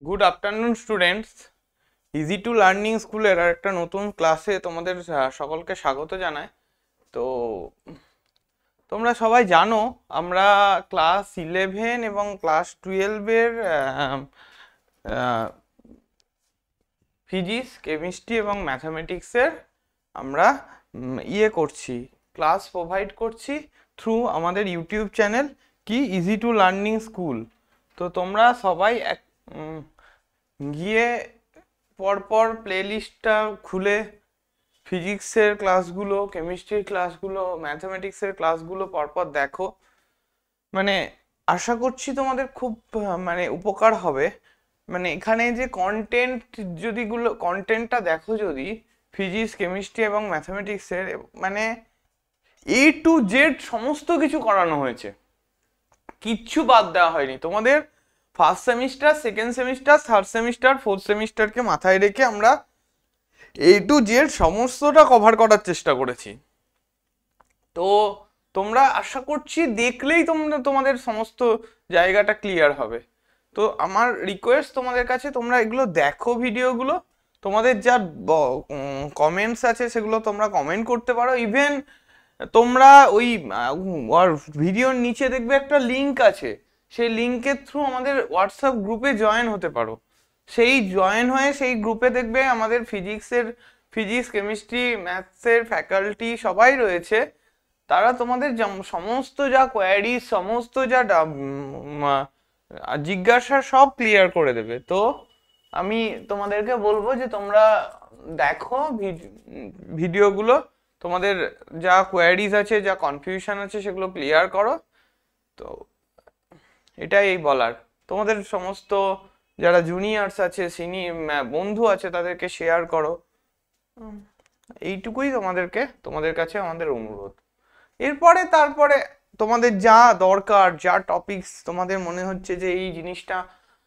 Good afternoon students. Easy to learning স্কুলের আর একটা নতুন ক্লাসে তোমাদের সকলকে স্বাগত জানাই। তো তোমরা সবাই জানো আমরা ক্লাস 11 এবং ক্লাস 12-এর ফিজিক্স, কেমিস্ট্রি এবং ম্যাথামেটিক্সের আমরা করছি, ক্লাস প্রোভাইড করছি থ্রু আমাদের ইউটিউব চ্যানেল কি ইজি টু লার্নিং স্কুল। তো তোমরা সবাই গিয়ে পরপর প্লেলিস্টটা খুলে ফিজিক্সের ক্লাসগুলো, কেমিস্ট্রির ক্লাসগুলো, ম্যাথামেটিক্সের ক্লাসগুলো পরপর দেখো। মানে আশা করছি তোমাদের খুব উপকার হবে। এখানে যে কন্টেন্টটা দেখো, যদি ফিজিক্স, কেমিস্ট্রি এবং ম্যাথামেটিক্সের A to Z সমস্ত কিছু করানো হয়েছে, কিচ্ছু বাদ দেওয়া হয়নি। তোমাদের first semester, second semester, third semester, fourth সেমিস্টারকে মাথায় রেখে আমরা A to Z সমস্তটা কভার করার চেষ্টা করেছি। তো তোমরা আশা করছি দেখলেই তোমাদের সমস্ত জায়গাটা ক্লিয়ার হবে। তো আমার রিকোয়েস্ট তোমাদের কাছে, তোমরা এগুলো দেখো, ভিডিওগুলো, তোমাদের যা কমেন্টস আছে সেগুলো তোমরা কমেন্ট করতে পারো। ইভেন তোমরা ওই ভিডিওর নিচে দেখবে একটা লিঙ্ক আছে, সেই লিঙ্কের থ্রু আমাদের হোয়াটসঅ্যাপ গ্রুপে জয়েন হতে পারো। সেই জয়েন হয়ে সেই গ্রুপে দেখবে আমাদের ফিজিক্স, কেমিস্ট্রি, ম্যাথসের ফ্যাকাল্টি সবাই রয়েছে। তারা তোমাদের সমস্ত যা কোয়ারি, সমস্ত যা জিজ্ঞাসা সব ক্লিয়ার করে দেবে। তো আমি তোমাদেরকে বলবো যে তোমরা দেখো ভিডিওগুলো, তোমাদের যা কোয়ারিজ আছে, যা কনফিউশন আছে সেগুলো ক্লিয়ার করো। তো এটাই বলার। তোমাদের সমস্ত যারা জুনিয়র্স আছে, বন্ধু আছে, তাদেরকে শেয়ার করো। এইটুকুই তোমাদের কাছে আমাদের অনুরোধ। তারপরে তোমাদের যা দরকার, যা টপিকস তোমাদের মনে হচ্ছে যে এই জিনিসটা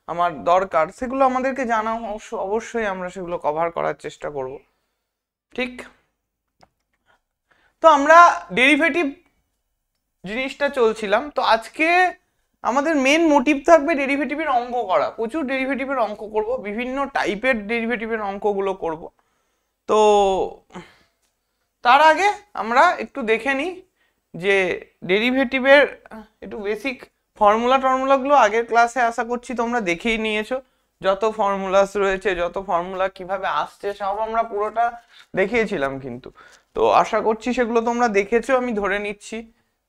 আমার দরকার, সেগুলো আমাদেরকে জানাও, অবশ্যই আমরা সেগুলো কভার করার চেষ্টা করব। ঠিক? তো আমরা ডেরিভেটিভ জিনিসটা চলছিলাম। তো আজকে আমাদের মেন মোটিভ থাকবে ডেরিভেটিভের অঙ্ক করা। প্রচুর ডেরিভেটিভের অঙ্ক করব, বিভিন্ন টাইপের ডেরিভেটিভের অঙ্কগুলো করব। তো তার আগে আমরা একটু দেখে নিই যে ডেরিভেটিভের একটু বেসিক টর্মুলাগুলো আগের ক্লাসে আশা করছি তোমরা দেখেই নিয়েছো। যত ফর্মুলাস রয়েছে, যত ফর্মুলা কিভাবে আসছে, সব আমরা পুরোটা দেখিয়েছিলাম কিন্তু। তো আশা করছি সেগুলো তোমরা দেখেছো, আমি ধরে নিচ্ছি।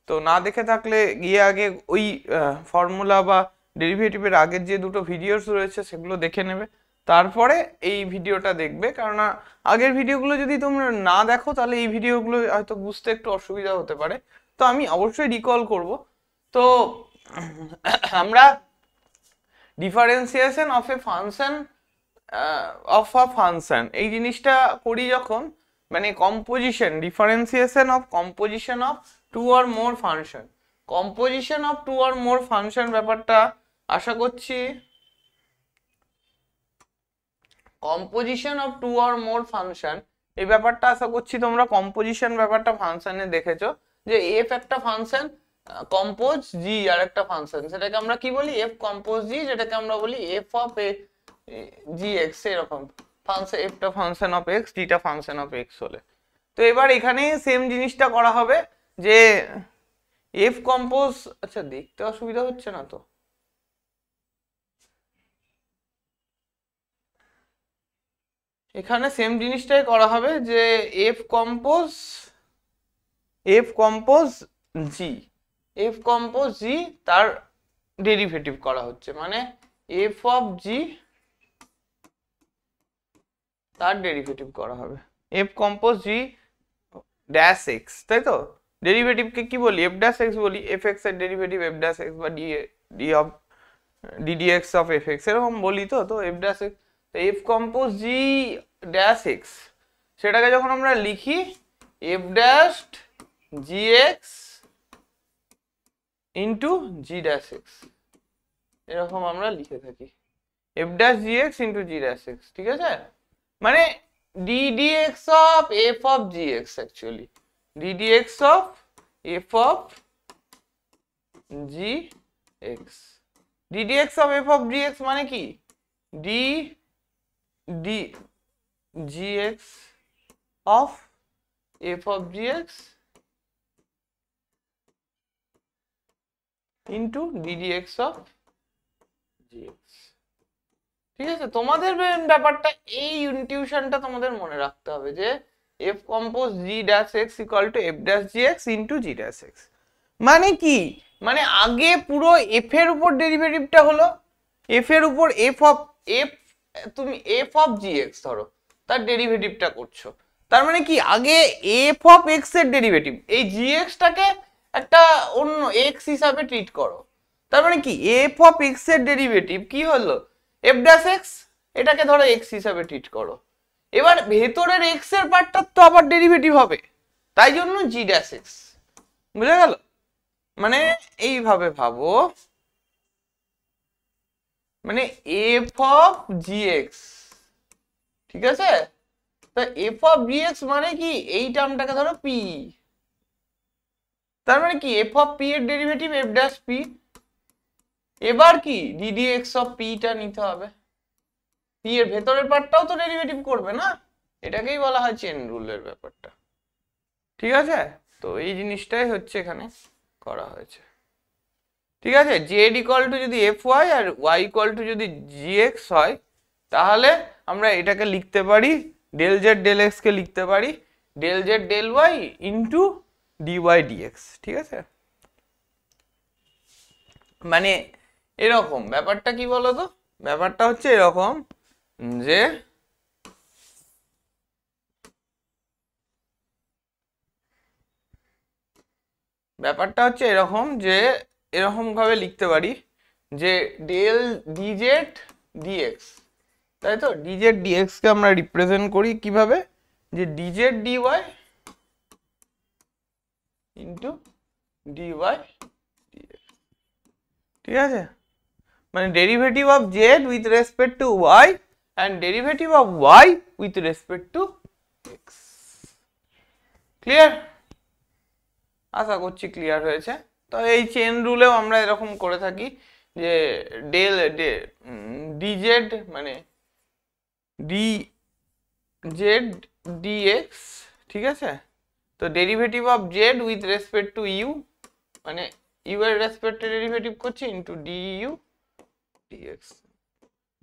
তো না দেখে থাকলে গিয়ে আগে ওই ফর্মুলা বা ডেরিভেটিভের আগের যে দুটো ভিডিওস রয়েছে সেগুলো দেখে নেবে, তারপরে এই ভিডিওটা দেখবে। কেননা আগের ভিডিওগুলো যদি তোমরা না দেখো তাহলে এই ভিডিওগুলো হয়তো বুঝতে একটু অসুবিধা হতে পারে। তো আমি অবশ্যই রিকল করব। তো আমরা ডিফারেন্সিয়েশন অফ এ ফাংশন এই জিনিসটা করি যখন, differentiation of composition of two or more function. Composition of two or more function ব্যাপারটা আশা করছি, composition of two or more function এই ব্যাপারটা আশা করছি তোমরা কম্পোজিশন ব্যাপারটা ফাংশনে দেখেছো, যে এফ একটা ফাংশন, কম্পোজ জি আর একটা ফাংশন, সেটাকে আমরা কি বলি, এফ কম্পোজ জি, যেটাকে আমরা বলি এফ অফ জি এক্স। এরকম ফাংশন, এফটা ফাংশন অফ এক্স, জিটা ফাংশন অফ এক্স হলে। তো এবার এখানে সেম জিনিসটা করা হবে যে এফ কম্পোজ, আচ্ছা দেখতে অসুবিধা হচ্ছে না তো? এখানে সেম জিনিসটাই করা হবে যে এফ কম্পোজ জি, এফ কম্পোজ জি তার ডেরিভেটিভ করা হচ্ছে, মানে এফ অফ জি তার ডেরিভেটিভ করা হবে, f compose g dash x, তাই তো? ডেরিভেটিভকে কি বলি, এফ ড্যাশ এক্স বলি। এফ এক্স এর ডেরিভেটিভ এফ ড্যাশ এক্স বা d of d d x of f x এরকম বলি। তো তো এফ ড্যাশ এক্স, তো f compose g dash x, সেটাকে যখন আমরা লিখি f dash g x into g dash x, এরকম আমরা লিখে থাকি, f dash g x into g dash x. ঠিক আছে? মানে ddx of f of gx, actually ddx of f of gx, ddx of f of gx মানে কি, D D gx of f of gx into ddx of gx। ঠিক আছে, তোমাদের ব্যাপারটা এই ইনটিউশনটা তোমাদের মনে রাখতে হবে যে f compose g dash x equal to f dash gx into g dash x। মানে কি, মানে আগে পুরো f এর উপর ডেরিভেটিভটা হলো, f এর উপর f of f, তুমি f of gx ধরো তার ডেরিভেটিভটা করছো, তার মানে কি আগে f of x এর ডেরিভেটিভ, এই gx টাকে একটা অন্য x হিসাবে ট্রিট করো, তার মানে কি f of x এর ডেরিভেটিভ কি হলো f dash x, এটাকে ধরো x হিসাবে ট্রিট করো, এবার ভেতরের x এর পার্টটা তো আবার ডেরিভেটিভ হবে, তাই জন্য g dash x। বুঝা গেল? মানে এইভাবে ভাবো, মানে f of gx, ঠিক আছে, তো f of gx মানে কি এই টার্মটাকে ধরো p, তার মানে কি f of p এর ডেরিভেটিভ f dash p, এবার কি ddx of p টা নিতে হবে, p এর ভেতরের পার্টটাও তো ডেরিভেটিভ করবে না, এটাকেই বলা হয় চেন রুলের ব্যাপারটা। ঠিক আছে, তো এই জিনিসটাই হচ্ছে এখানে করা হয়েছে। ঠিক আছে, z ইকুয়াল টু যদি fy আর y ইকুয়াল টু যদি gx হয়, তাহলে আমরা এটাকে লিখতে পারি ডেল z ডেল x কে লিখতে পারি del z del y into dy dx। ঠিক আছে, মানে এরকম ব্যাপারটা কি বলতো, ব্যাপারটা হচ্ছে এরকম যে ব্যাপারটা হচ্ছে এরকম যে এরকম ভাবে লিখতে পারি যে ডেল dz dx, তাই তো, dz dx কে আমরা রিপ্রেজেন্ট করি কিভাবে, যে dz dy into dy dx। ঠিক আছে, মানে derivative of z with respect to y and derivative of y with respect to x। Clear? আশা করছি ক্লিয়ার হয়েছে। তো এই চেন রুলেও আমরা এরকম করে থাকি যে ডেল dz মানে dz dx, ঠিক আছে, তো derivative of z with respect to u, মানে u এর রেসপেক্টে ডেরিভেটিভ করছি into du dx,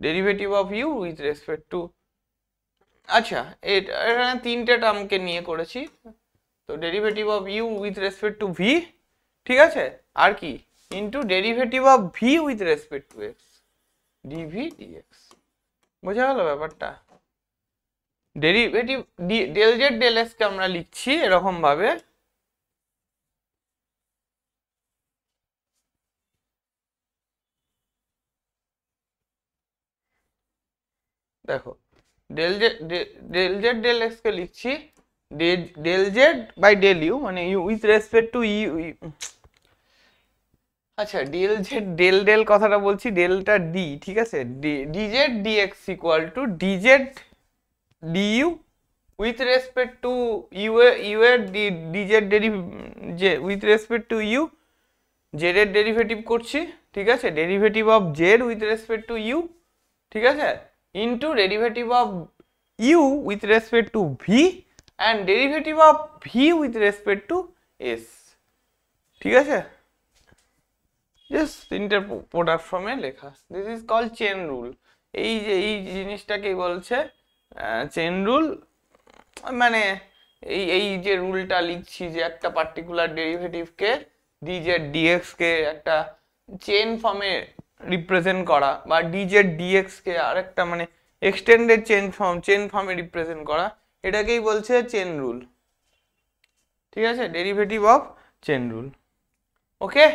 derivative of u with respect to, আচ্ছা এখানে তিনটে টার্মকে নিয়ে করেছি, তো derivative of u with respect to v, ঠিক আছে, আর কি into derivative of v with respect to x dv dx। বোঝা গেল ব্যাপারটা? Derivative del z del x কে আমরা লিখছি এরকম ভাবে, দেখো ডেল z ডেল x কে লিখছি del z by del u, মানে u with respect to u, আচ্ছা ডেল z ডেল ডেল কথাটা বলছি ডেলটা d, ঠিক আছে, dz dx equal to dz du with respect to u এর dz derivative with respect to u, z এর derivative করছি, ঠিক আছে, derivative of z with respect to u, ঠিক আছে, into derivative of u with respect to v and derivative of v with respect to s। ঠিক আছে, just তিনটে product ফর্মে লেখা, this is called chain rule. এই যে এই জিনিসটাকে বলছে চেন রুল, মানে এই এই যে রুলটা লিখছি যে একটা পার্টিকুলার ডেরিভেটিভকে dz dx কে একটা চেন ফর্মে রিপ্রেজেন্ট করা, বা dz dx কে আরেকটা মানে এক্সটেন্ডেড চেন ফর্মে রিপ্রেজেন্ট করা, এটাকেই বলছে চেন রুল। ঠিক আছে, derivative of chain rule. Okay,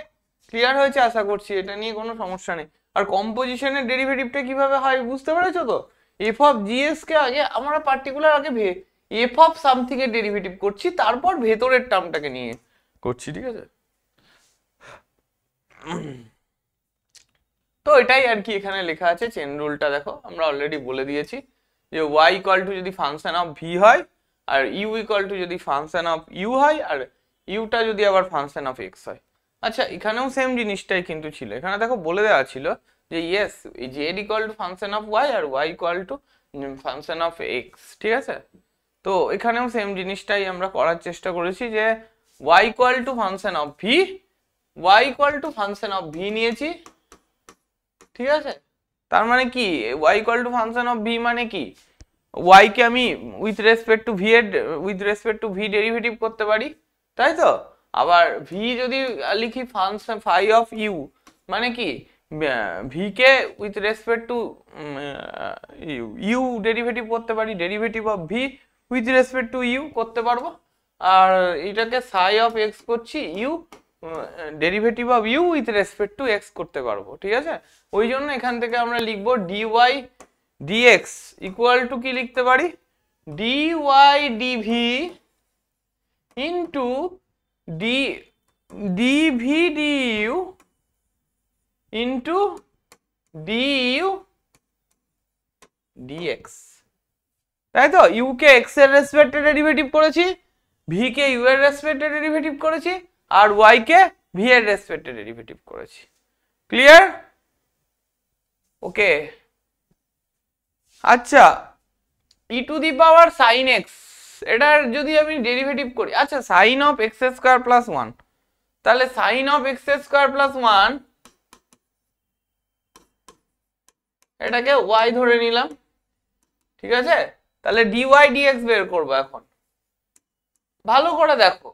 clear হয়েছে আশা করছি, এটা নিয়ে কোনো সমস্যা নেই। আর কম্পোজিশনের ডেরিভেটিভটা কিভাবে হয় বুঝতে পেরেছো তো? এফ অফ জিএস কে আগে আমরা পার্টিকুলার আগে এফ অফ সামথিং এর ডেরিভেটিভ করছি, তারপর ভেতরের টার্মটাকে নিয়ে করছি। ঠিক আছে, তো এটাই আর কি এখানে লেখা আছে চেন রুলটা। দেখো আমরা অলরেডি বলে দিয়েছি যে y ইকুয়াল টু যদি ফাংশন অফ v হয়, আর u ইকুয়াল টু যদি ফাংশন অফ u হয়, আর ইউটা যদি আবার ফাংশন অফ x হয়। আচ্ছা এখানেও সেম জিনিসটাই কিন্তু ছিল, এখানে দেখো বলে দেওয়া ছিল যে yes Z equal to function of Y আর Y equal to function of X, ঠিক আছে। তো এখানেও সেম জিনিসটাই আমরা করার চেষ্টা করেছি যে Y equal to function of V, Y equal to function of V নিয়েছি, ঠিক আছে। তার মানে কি Y equal to function of V মানে কি, ওয়াই কে আমি with respect to V derivative করতে পারি, তাই তো। আবার ভি যদি লিখি ফাংশন ফাই অফ ইউ মানে কি ভি কে with respect to U derivative করতে পারি, derivative of V with respect to U করতে পারবো। আর এটাকে সাই অফ এক্স করছি U derivative of U with respect to X করতে পারবো, ঠিক আছে। ওই জন্য এখান থেকে আমরা লিখবো ডিওয়াই ডিএক্স ইকুয়াল টু কি লিখতে পারি, d y d v into d v d u into d u d x, তাই তো। ইউ কে এক্স এর রেসপেক্টে ডেরিভেটিভ করেছি, ভি কে ইউ এর রেসপেক্টে ডেরিভেটিভ করেছি, আর ওয়াই কে ভি এর রেসপেক্টে ডেরিভেটিভ করেছি। ক্লিয়ার? ওকে। আচ্ছা e to the power sine x, এটার যদি আমি ডেরিভেটিভ করি, আচ্ছা sine of x square plus one, তাহলে sine of x square plus one এটাকে ওয়াই ধরে নিলাম, ঠিক আছে। তাহলে ডিওয়াই ডিএক্স বের করবো এখন, ভালো করে দেখো।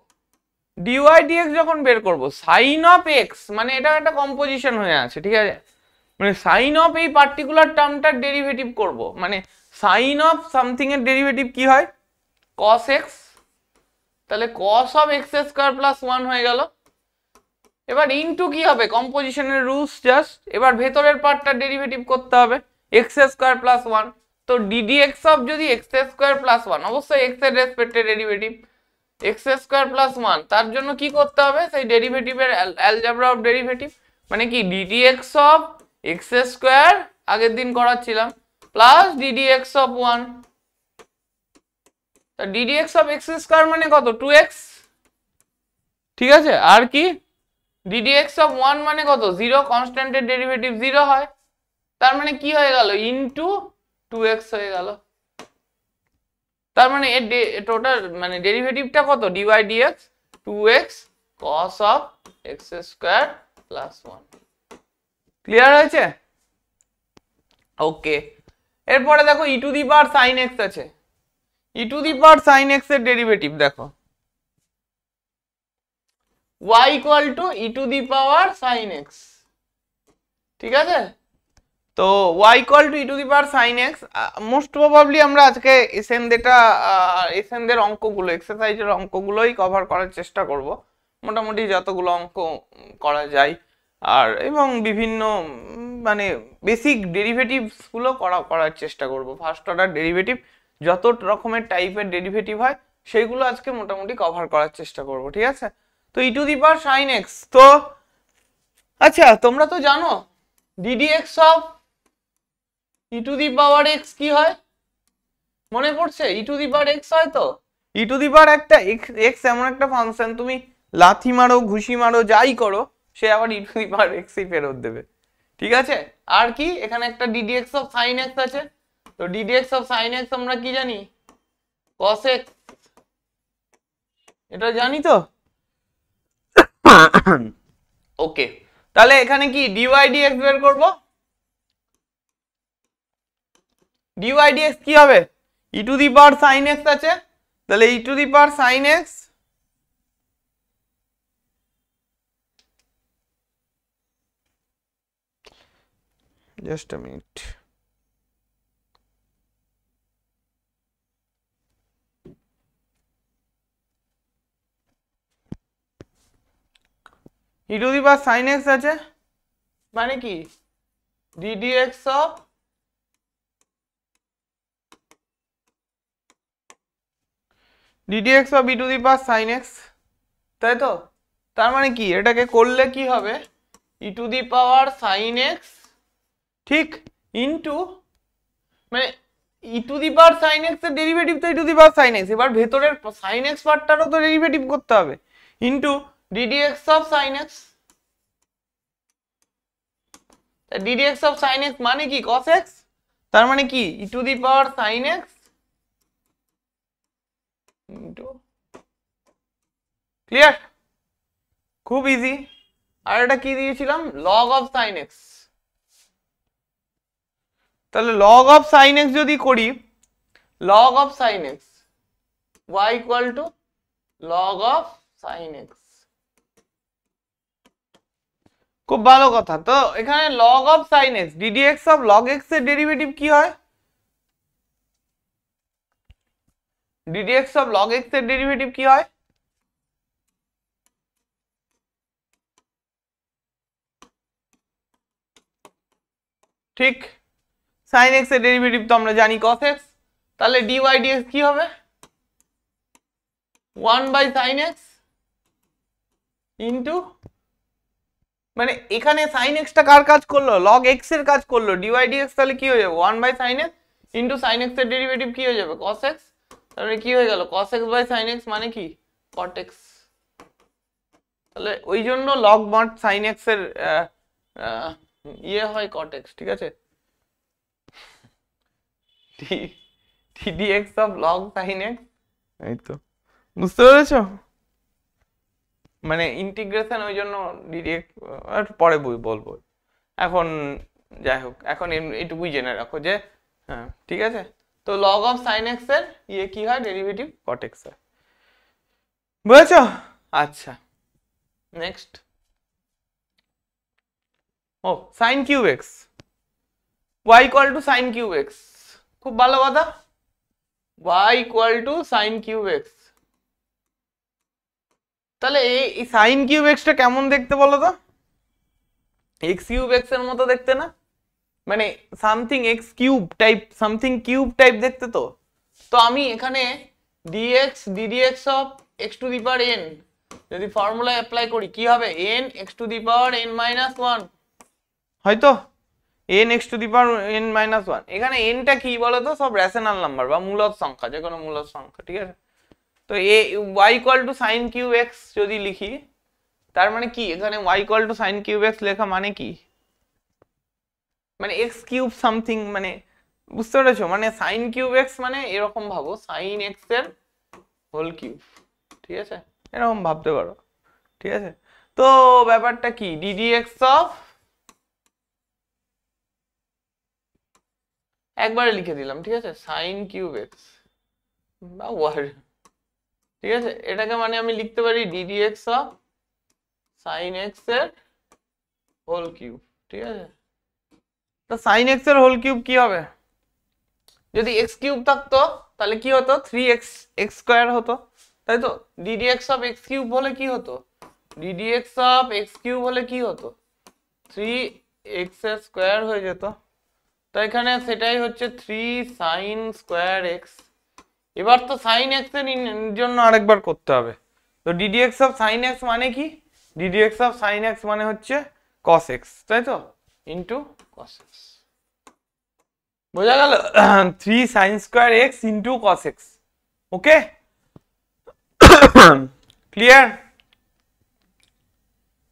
ডিওয়াই ডিএক্স যখন বের করব সাইন অফ এক্স মানে এটা একটা কম্পোজিশন হয়ে আছে, ঠিক আছে। মানে সাইন অফ এই পার্টিকুলার টার্মটার ডেরিভেটিভ করব, মানে সাইন অফ সামথিং এর ডেরিভেটিভ কি হয় cos x, তাহলে cos of x square plus one হয়ে গেল। এবার ইনটু কি হবে কম্পোজিশনের রুলস জাস্ট, এবার ভেতরের পার্টটার ডেরিভেটিভ করতে হবে এক্স স্কয়ার প্লাস ওয়ান, তো ডিডিএক্স অফ যদি এক্স স্কয়ার প্লাস ওয়ান অবশ্যই এক্স এর রেসপেক্টে derivative x square plus one, তার জন্য কি করতে হবে সেই ডেরিভেটিভের অ্যালজেব্রা অফ ডেরিভেটিভ, মানে কি ডিডিএক্স অফ এক্স স্কয়ার আগের দিন করাচ্ছিলাম প্লাস ডিডিএক্স অফ ওয়ান, তা ডিডিএক্স অফ এক্স স্কয়ার মানে কত 2x, ঠিক আছে। আর কি ডিডিএক্স অফ ওয়ান মানে কত 0, কনস্ট্যান্টের ডেরিভেটিভ 0 হয়, তার মানে কি হয়ে গেল ইনটু 2x হয়ে গেল। তার মানে এর টোটাল মানে ডেরিভেটিভটা কত dy dx 2x cos of x square plus 1। Clear হয়েছে? ওকে। এরপরে দেখো e to the power sin x আছে, e to the power sin x এর ডেরিভেটিভ দেখো y equal two e to the power sin x, ঠিক আছে। তো y equal two e to the power sin x, most probably আমরা আজকে এসএনদের অঙ্কগুলো এক্সারসাইজের অঙ্কগুলোই cover করার চেষ্টা করব, মোটামুটি যতগুলো অঙ্ক করা যায়, আর এবং বিভিন্ন মানে বেসিক ডেরিভেটিভস গুলো করার চেষ্টা করব। ফার্স্ট অর্ডার ডেরিভেটিভ যত রকমের টাইপের ডেরিভেটিভ হয় সেইগুলো আজকে মোটামুটি কভার করার চেষ্টা করব, ঠিক আছে। তো e to the power sin x, তো আচ্ছা তোমরা তো জানো ddx of e to the power x কি হয়, মনে পড়ছে e to the power x হয় তো। e টু দি পাওয়ার একটা x এমন একটা ফাংশন তুমি লাথি মারো ঘুষি মারো যাই করো সে আবার e to the power x ই ফেরত দেবে, ঠিক আছে। আর কি এখানে একটা ddx অফ sin x আছে, তো ddx অফ sin x আমরা কি জানি cos x, এটা জানি তো। ওকে, তাহলে এখানে কি dy dx বের করব, dy dx কি হবে e to the power sin x আছে, তাহলে e to the power sin x just a minute, e to the power sin x আছে মানে কি ddx of e to the power sin x, তাই তো। তার মানে কি এটাকে করলে কি হবে e to the power sin x ঠিক ইনটু মানে e to the power sin x এর ডেরিভেটিভ তো e to the power sin x, এবার ভেতরের sin x পার্টটারও তো ডেরিভেটিভ করতে হবে into ddx of sin x, ddx of sin x মানে কি cos x, তার মানে কি e to the power sin x into, clear? খুব ইজি। আর এটা কি দিয়েছিলাম, log of sin x। তাহলে log of sin x যদি করি, log of sin x y equal to log of sin x। খুব ভালো কথা। তো এখানে log of sin x, ddx of log x এর ডেরিভেটিভ কি হয়? ddx of log x এর ডেরিভেটিভ কি হয়? ঠিক, sin x এর ডেরিভেটিভ তো আমরা জানি cos x, তাহলে dy dx কি হবে? 1/sin x ইনটু, মানে এখানে sin x টা কার কাজ করলো? log x এর কাজ করলো। dy dx তাহলে কি হয়ে যাবে? 1/sin x into sin x এর ডেরিভেটিভ কি হয়ে যাবে? cos x। তাহলে কি হয়ে গেল? cos x/sin x মানে কি? cot x। তাহলে ওই জন্য log mod sin x এর ইয়ে হয় cot x, ঠিক আছে? dx of log sin x, এই তো, বুঝতে পেরেছো? মানে ইন্টিগ্রেশন, ওই জন্য ddx পরে বলবো। এখন যাই হোক, এখন এইটুকুই জেনে রাখো যে হ্যাঁ ঠিক আছে। তো log of sin x এর ইয়ে কি হয়? ডেরিভেটিভ cot x হয়। বুঝেছো? আচ্ছা, next. O sin cube x, y equal to sin cube x, খুব ভালো কথা। y equal to sin cube x, তাহলে এই sin cube x টা কেমন দেখতে বলো তো? x cube x এর মতো দেখতে না? মানে something x cube type, something cube type দেখতে। তো তো আমি এখানে dx ddx of x to the power n যদি ফর্মুলা অ্যাপ্লাই করি কি হবে? n x to the power n minus 1, হয়তো n x to the power n minus 1। এখানে n টা কি বলো তো? সব রেশনাল নাম্বার বা মূলদ সংখ্যা, যে কোনো মূলদ সংখ্যা, ঠিক আছে? তো y equal two sin cube x যদি লিখি, তার মানে কি এখানে y equal two sin cube x লেখা মানে কি? মানে x কিউব সামথিং, মানে বুঝতে পেরেছো? মানে sin কিউব x মানে এরকম ভাবো, sin x এর হোল কিউব, ঠিক আছে? এরকম ভাবতে পারো, ঠিক আছে? তো ব্যাপারটা কি? ddx অফ, একবারে লিখে দিলাম, ঠিক আছে? sin কিউব x বা ওয়ার্ড, ঠিক আছে? এটাকে মানে আমি লিখতে পারি ddx অফ sin x এর হোল কিউব, ঠিক আছে? তো sin x এর হোল কিউব কি হবে? যদি x কিউব থাকতো তাহলে কি হতো? 3x x স্কয়ার হতো, তাই তো? ddx অফ x কিউব হলে কি হতো? ddx অফ x কিউব হলে কি হতো? 3x স্কয়ার হয়ে যেত। তো এখানে সেটাই হচ্ছে 3 sin স্কয়ার x। এবার তো sin x এর জন্য আরেকবার করতে হবে। তো ddx অফ sin x মানে কি? ddx অফ sin x মানে হচ্ছে cos x, তাই তো? ইনটু cos x, বোঝা গেল? 3 sin square x into cos x। Okay, clear?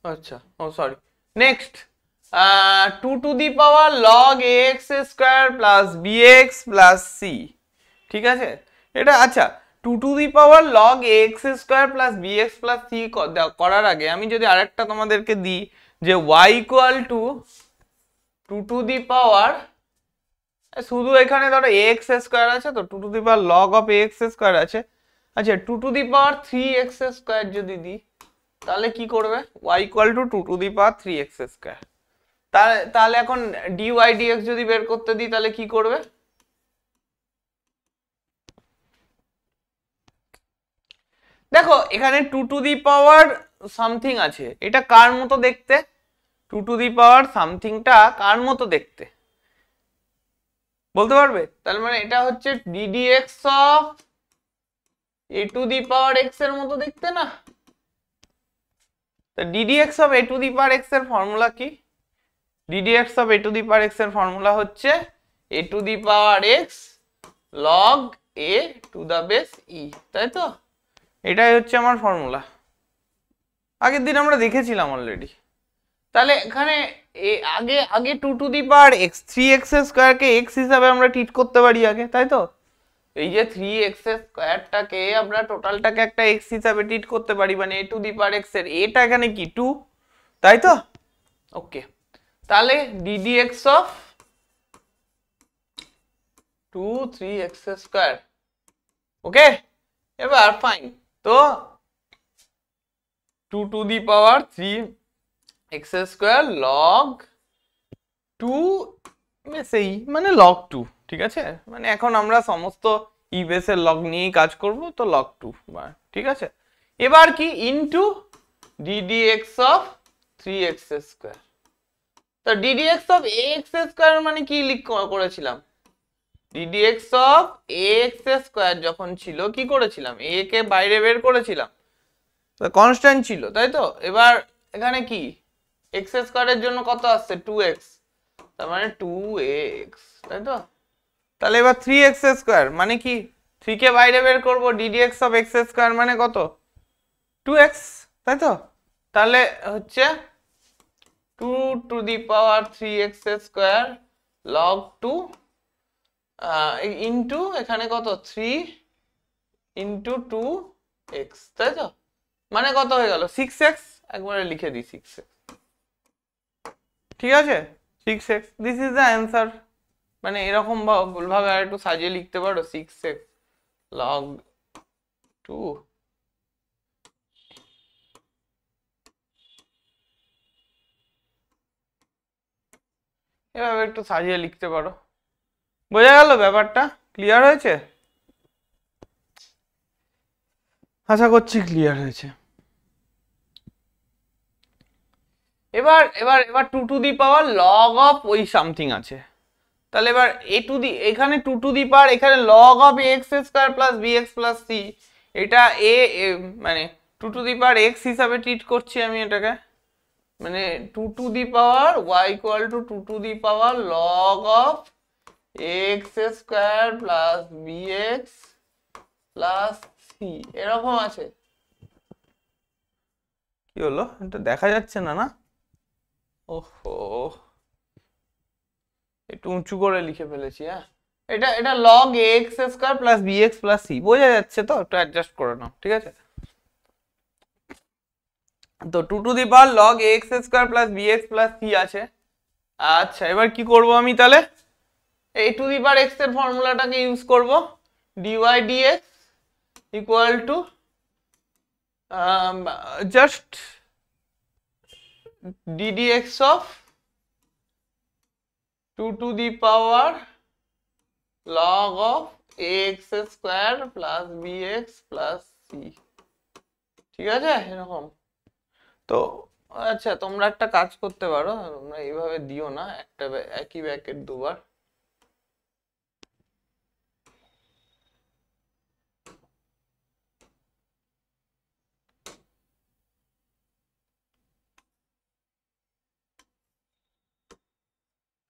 আচ্ছা, oh sorry, next 2 to the power log ax square plus bx plus c, ঠিক আছে? এটা আচ্ছা, 2 to the power log ax square plus bx plus c করার আগে আমি যদি আরেকটা তোমাদেরকে দিই যে y equal to 2 to the power, শুধু এখানে ধরো ax স্কয়ার আছে, তো 2 to the power log of ax square আছে। আচ্ছা, 2 to the power 3x square যদি দিই তাহলে কি করবে? y equal to 2 to the power 3x square. তাহলে এখন dy dx যদি বের করতে দিই তাহলে কি করবে? দেখো এখানে 2 টু দি পাওয়ার সামথিং আছে, এটা কার মতো দেখতে? 2 টু দি পাওয়ার সামথিংটা কার মতো দেখতে বলতে পারবে? তাহলে মানে এটা হচ্ছে ddx of a to the power x এর মতো দেখতে না? তো ddx of a to the power x এর ফর্মুলা কি? ddx of a to the power x এর ফর্মুলা হচ্ছে a to the power x log a to the base e, তাই তো? এটাই হচ্ছে আমার ফর্মুলা। আগের দিন আমরা দেখেছিলাম অলরেডি। তাহলে এখানে আগে আগে 2 to the power x 3x স্কয়ারকে x হিসাবে আমরা ট্রিট করতে পারি আগে, তাই তো? এই যে 3x স্কয়ারটাকে আমরা টোটালটাকে একটা x হিসাবে ট্রিট করতে পারি, মানে a to the power x এর এটা এখানে কি 2, তাই তো? ওকে, তাহলে ddx অফ 2 3x স্কয়ার। ওকে, এবার ফাইন। তো 2 to the power 3x square log 2 সেই মানে log 2, ঠিক আছে? মানে এখন আমরা সমস্ত ই বেসের লগ নিয়েই কাজ করব, তো log 2, ঠিক আছে? এবার কি into ddx of 3x square. তো ddx অফ ax স্কয়ার মানে কি করেছিলাম? ddx অফ ax স্কয়ার যখন ছিল কি করেছিলাম? a কে বাইরে বের করেছিলাম, তো কনস্ট্যান্ট ছিল, তাই তো? এবার এখানে কি x স্কয়ারের জন্য কত আসছে? 2x, তার মানে 2x, তাই তো? তাহলে এবার 3x স্কয়ার মানে কি 3 কে বাইরে বের করব, ddx অফ x স্কয়ার মানে কত? 2x, তাই তো? তাহলে হচ্ছে 2 to the power 3x square log 2 into এখানে কত 3 ইনটু 2x, তাই তো? মানে কত হয়ে গেল 6x, একবারে লিখে দিই 6x, ঠিক আছে? 6x, this is the answer. মানে এরকম ভাবে আর একটু সাজিয়ে লিখতে পারো 6x log 2। এভাবে একটু সাজিয়ে লিখতে পারো। বোঝা গেল ব্যাপারটা? ক্লিয়ার হয়েছে? আশা করছি ক্লিয়ার হয়েছে। এবার এবার এবার 2 to the power log of ওই সামথিং আছে, তাহলে এবার a টু দি এখানে 2 টু দি পাওয়ার এখানে log of ax square plus bx plus c, এটা মানে 2 টু দি পাওয়ার x হিসাবে ট্রিট করছি আমি এটাকে, মানে 2 to the power y equal to 2 to the power log of x square plus bx plus c, এরকম আছে। কি হলো? এটা দেখা যাচ্ছে না, না? ওহো, একটু উঁচু করে লিখে ফেলেছি। হ্যাঁ, এটা এটা log ax square plus bx plus c, বোঝা যাচ্ছে তো? একটু অ্যাডজাস্ট করে নাও, ঠিক আছে? তো 2 to the power log ax square plus bx plus c আছে। আচ্ছা, এবার কি করব আমি তাহলে? a to the power x এর ফর্মুলাটাকে ইউজ করব, dy dx equal two just ddx of 2 to the power log of ax square plus bx plus c, ঠিক আছে? এরকম। তো আচ্ছা, তোমরা একটা কাজ করতে পারো, তোমরা এইভাবে দিও না, একটা একই ব্র্যাকেট দুবার।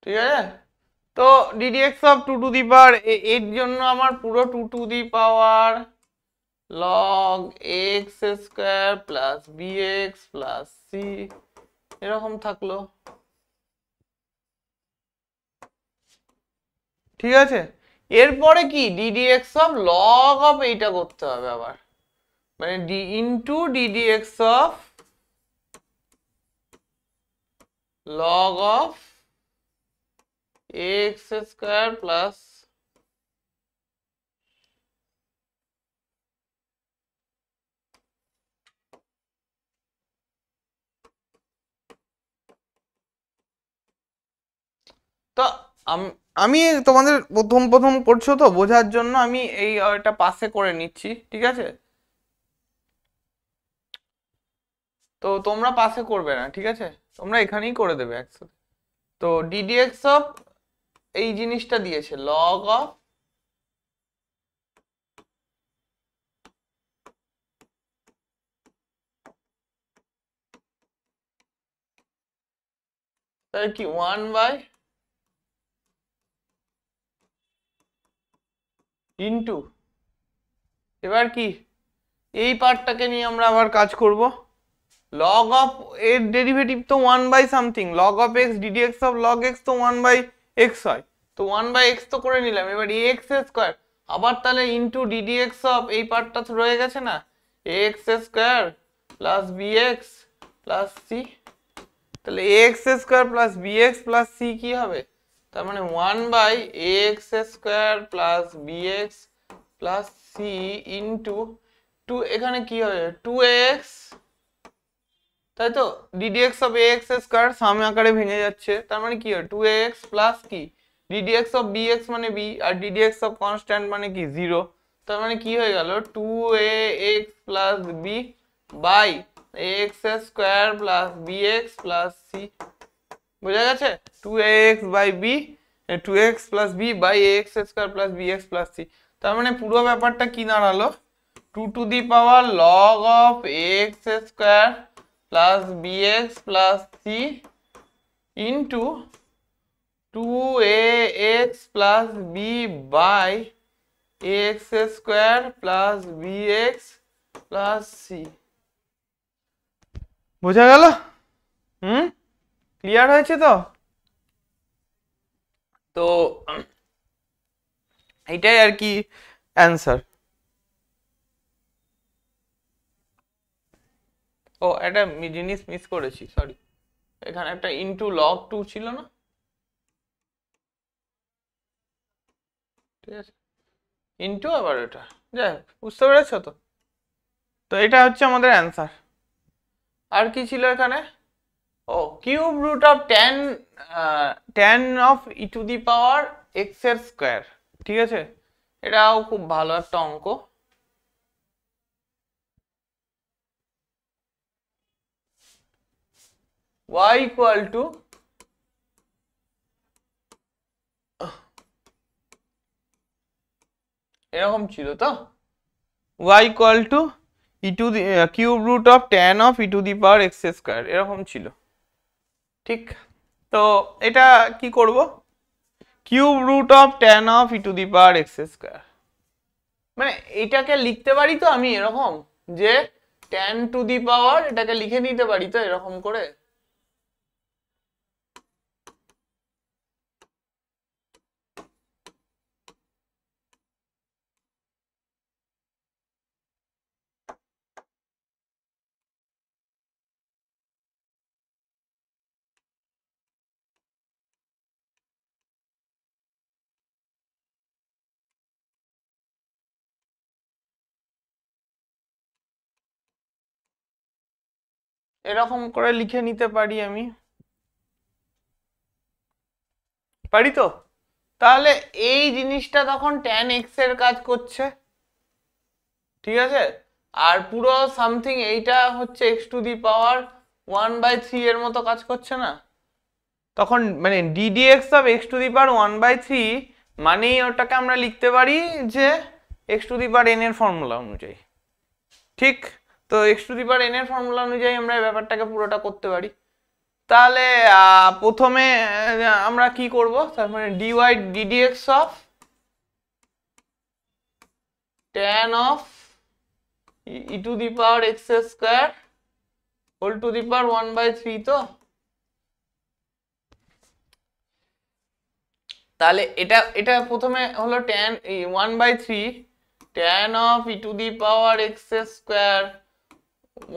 ঠিক আছে? তো ddx অফ 2 টু দি পাওয়ার এর জন্য আমার পুরো 2 to the power log x square plus bx plus c এরকম থাকলো, ঠিক আছে? এরপরে কি ddx অফ log অফ এইটা করতে হবে আবার, মানে d into ddx of log of x square plus তো আমি তোমাদের প্রথম প্রথম করছো তো, বোঝার জন্য আমি এই এটা পাশে করে নিচ্ছি, ঠিক আছে? তো তোমরা পাশে করবে না, ঠিক আছে? তোমরা এখানেই করে দেবে একসাথে। তো ddx অফ এই জিনিসটা দিয়েছে log অফ তাহলে কি 1 বাই ইনটু, এবার কি এই পার্টটাকে নিয়ে আমরা আবার কাজ করব, লগ অফ এর ডেরিভেটিভ তো 1 by something, log of X d d x of log X তো 1/x হয়, তো 1/x তো করে নিলাম। এবার এক্স স্কোয়ার আবার তাহলে ইন্টু ডিডিএক্স অফ এই পার্টটা তো রয়ে গেছে না, x square plus b x plus c, তাহলে x square plus b x plus c কি হবে, তার মানে 1/x square plus b x plus c into 2, এখানে কি হবে 2x, তাই তো ddx of ax square sum আকারে ভেঙে যাচ্ছে, তার মানে কি হয় 2ax প্লাস কি ddx অফ bx মানে b আর ddx অফ কনস্ট্যান্ট মানে কি 0, তার মানে কি হয়ে গেল 2ax plus b by ax square plus bx plus c, বুঝা গেছে 2ax by b 2x plus b by ax square plus bx plus c, তার মানে পুরো ব্যাপারটা কি দাঁড়ালো 2 to the power log of ax square plus bx plus c into 2ax plus b by ax square plus bx plus c, বোঝা গেল? Clear হয়েছে তো? তো এটাই আর কি অ্যান্সার। ও একটা জিনিস মিস করেছি, সরি, এখানে একটা ইনটু লগ 2 ছিল না, ঠিক আছে, ইনটু আবার এটা, যাই হোক বুঝতে পেরেছো তো? তো এটা হচ্ছে আমাদের অ্যান্সার। আর কি ছিল এখানে, ও cube root of tan of E to the power x এর স্কোয়ার, ঠিক আছে, এটাও খুব ভালো একটা অঙ্ক। y ইকুয়াল টু এরকম ছিল তো, y equal to E to the cube root of tan of E to the power x square এরকম ছিল, ঠিক। তো এটা কি করব, cube root of tan of E to the power x square, মানে এটাকে লিখতে পারি তো আমি এরকম যে tan টু দি পাওয়ার, এটাকে লিখে নিতে পারি তো এরকম করে, এরকম করে লিখে নিতে পারি আমি, পারি তো? তাহলে এই জিনিসটা তখন tan x এর কাজ করছে, ঠিক আছে, আর পুরো সামথিং এইটা হচ্ছে x টু দি পাওয়ার 1/3 এর মতো কাজ করছে না, তখন মানে ddx of x to the power 1/3 মানেই ওটাকে আমরা লিখতে পারি যে x to the power n এর ফর্মুলা অনুযায়ী, ঠিক। তো x to the power n এর ফর্মুলা অনুযায়ী আমরা এই ব্যাপারটাকে পুরোটা করতে পারি। তাহলে প্রথমে আমরা কি করব, তারপরে dy ddx of tan of E to the power x square whole to the power 1/3, তো তাহলে এটা এটা প্রথমে হলো tan 1/3 tan of E to the power x square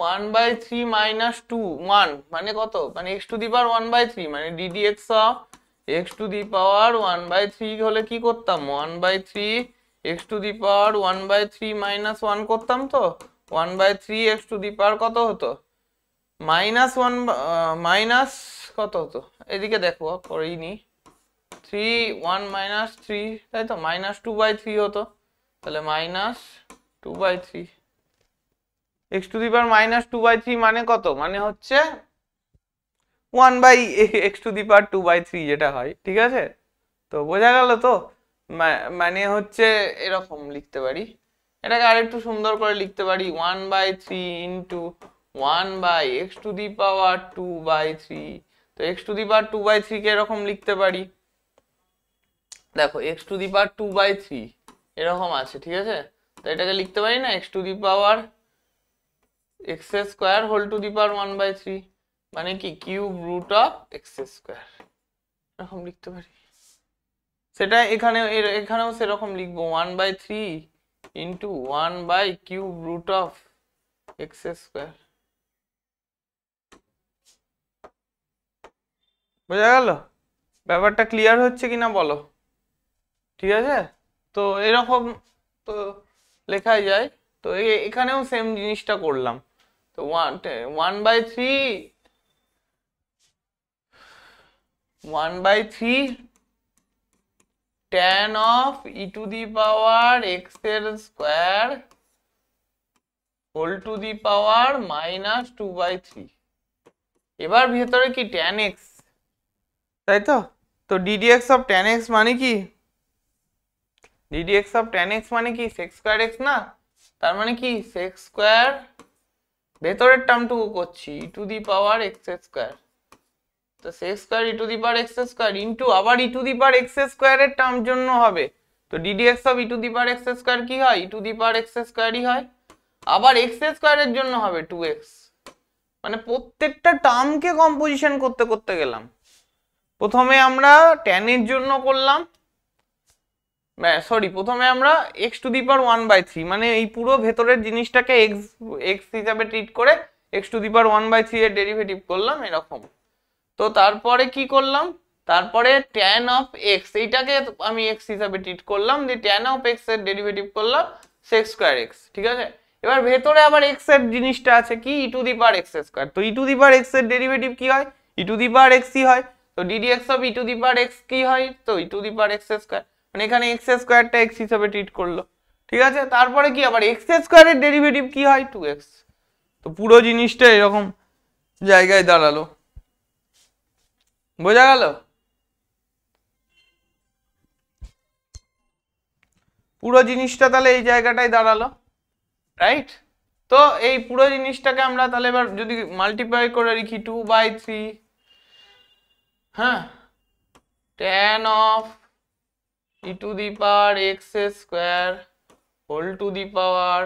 1/3 minus 2 1 মানে কত, মানে x টু দি পাওয়ার 1/3 মানে ddx of x to the power 1/3 হলে কি করতাম 1/3 x to the power 1/3 minus 1 করতাম, তো 1/3 x টু দি পাওয়ার কত হতো মাইনাস 1 মাইনাস কত হতো, এদিকে দেখো করেই নি 3 1 মাইনাস 3, তাই তো মাইনাস 2/3 হতো, তাহলে minus 2/3 x to the power minus 2/3 মানে কত, মানে হচ্ছে 1/x টু দি পাওয়ার 2/3 যেটা হয়, ঠিক আছে। তো বোঝা গেল তো, মানে হচ্ছে এরকম লিখতে পারি, এটাকে আরেকটু সুন্দর করে লিখতে পারি 1/3 into 1/x two the power 2/3, তো x টু দি পাওয়ার 2/3 কে এরকম লিখতে পারি, দেখো x টু দি পাওয়ার 2/3 এরকম আছে, ঠিক আছে, তো এটাকে লিখতে পারি না x to the power x square whole to the power 1/3 মানে কি cube root of x square, এরকম লিখতে পারি। সেটা এখানেও সেরকম লিখবো 1/3 into 1 by cube root of x square. বোঝা গেল? ব্যাপারটা ক্লিয়ার হচ্ছে কিনা বলো? ঠিক আছে, তো এরকম তো লেখাই যায়। তো এখানেও সেম জিনিসটা করলাম। তো 1/3 tan of e to the power x এর square whole to the power -2/3। এবার ভেতরে কি tan x, তাই তো? তো ddx অফ tan x মানে কি? ddx অফ tan x মানে কি sec স্কয়ার x না? তার মানে কি sec স্কয়ার ভেতরের টার্মটুকু করছি e to the power x square. তো sec square e to the power x square into আবার e to the power x স্কয়ারের টার্ম জন্য হবে। তো ddx of e to the power x square কি হয়? e to the power x স্কয়ারই হয়। আবার x স্কয়ারের জন্য হবে 2x। মানে প্রত্যেকটা টার্মকে কম্পোজিশন করতে করতে গেলাম। প্রথমে আমরা tan এর জন্য করলাম, সরি প্রথমে আমরা x টু দি পাওয়ার 1/3 মানে এই পুরো ভেতরের জিনিসটাকে x হিসাবে ট্রিট করে x টু দি পাওয়ার 1/3 এর ডেরিভেটিভ করলাম এরকম। তো তারপরে কি করলাম? তারপরে tan অফ x এইটাকে আমি x হিসাবে ট্রিট করলাম, দিয়ে tan অফ x এর ডেরিভেটিভ করলাম sec স্কয়ার x। ঠিক আছে, এবার ভেতরে আবার x এর জিনিসটা আছে কি e to the power x square. তো e to the power x এর ডেরিভেটিভ কি হয়? e to the power x ই হয়। তো ddx of e to the power x কি হয়? তো e to the power x square. মানে এখানে x স্কয়ারটা x হিসাবে ট্রিট করলো। ঠিক আছে, তারপরে কি আবার x স্কয়ারের ডেরিভেটিভ কি হয়? 2x। তো পুরো জিনিসটা এরকম জায়গায় দাঁড়ালো। বোঝা গেল? পুরো জিনিসটা তাহলে এই জায়গাটায় দাঁড়ালো, রাইট? তো এই পুরো জিনিসটাকে আমরা তাহলে এবার যদি মাল্টিপ্লাই করে লিখি 2/3, হ্যাঁ, tan of e to the power x square whole to the power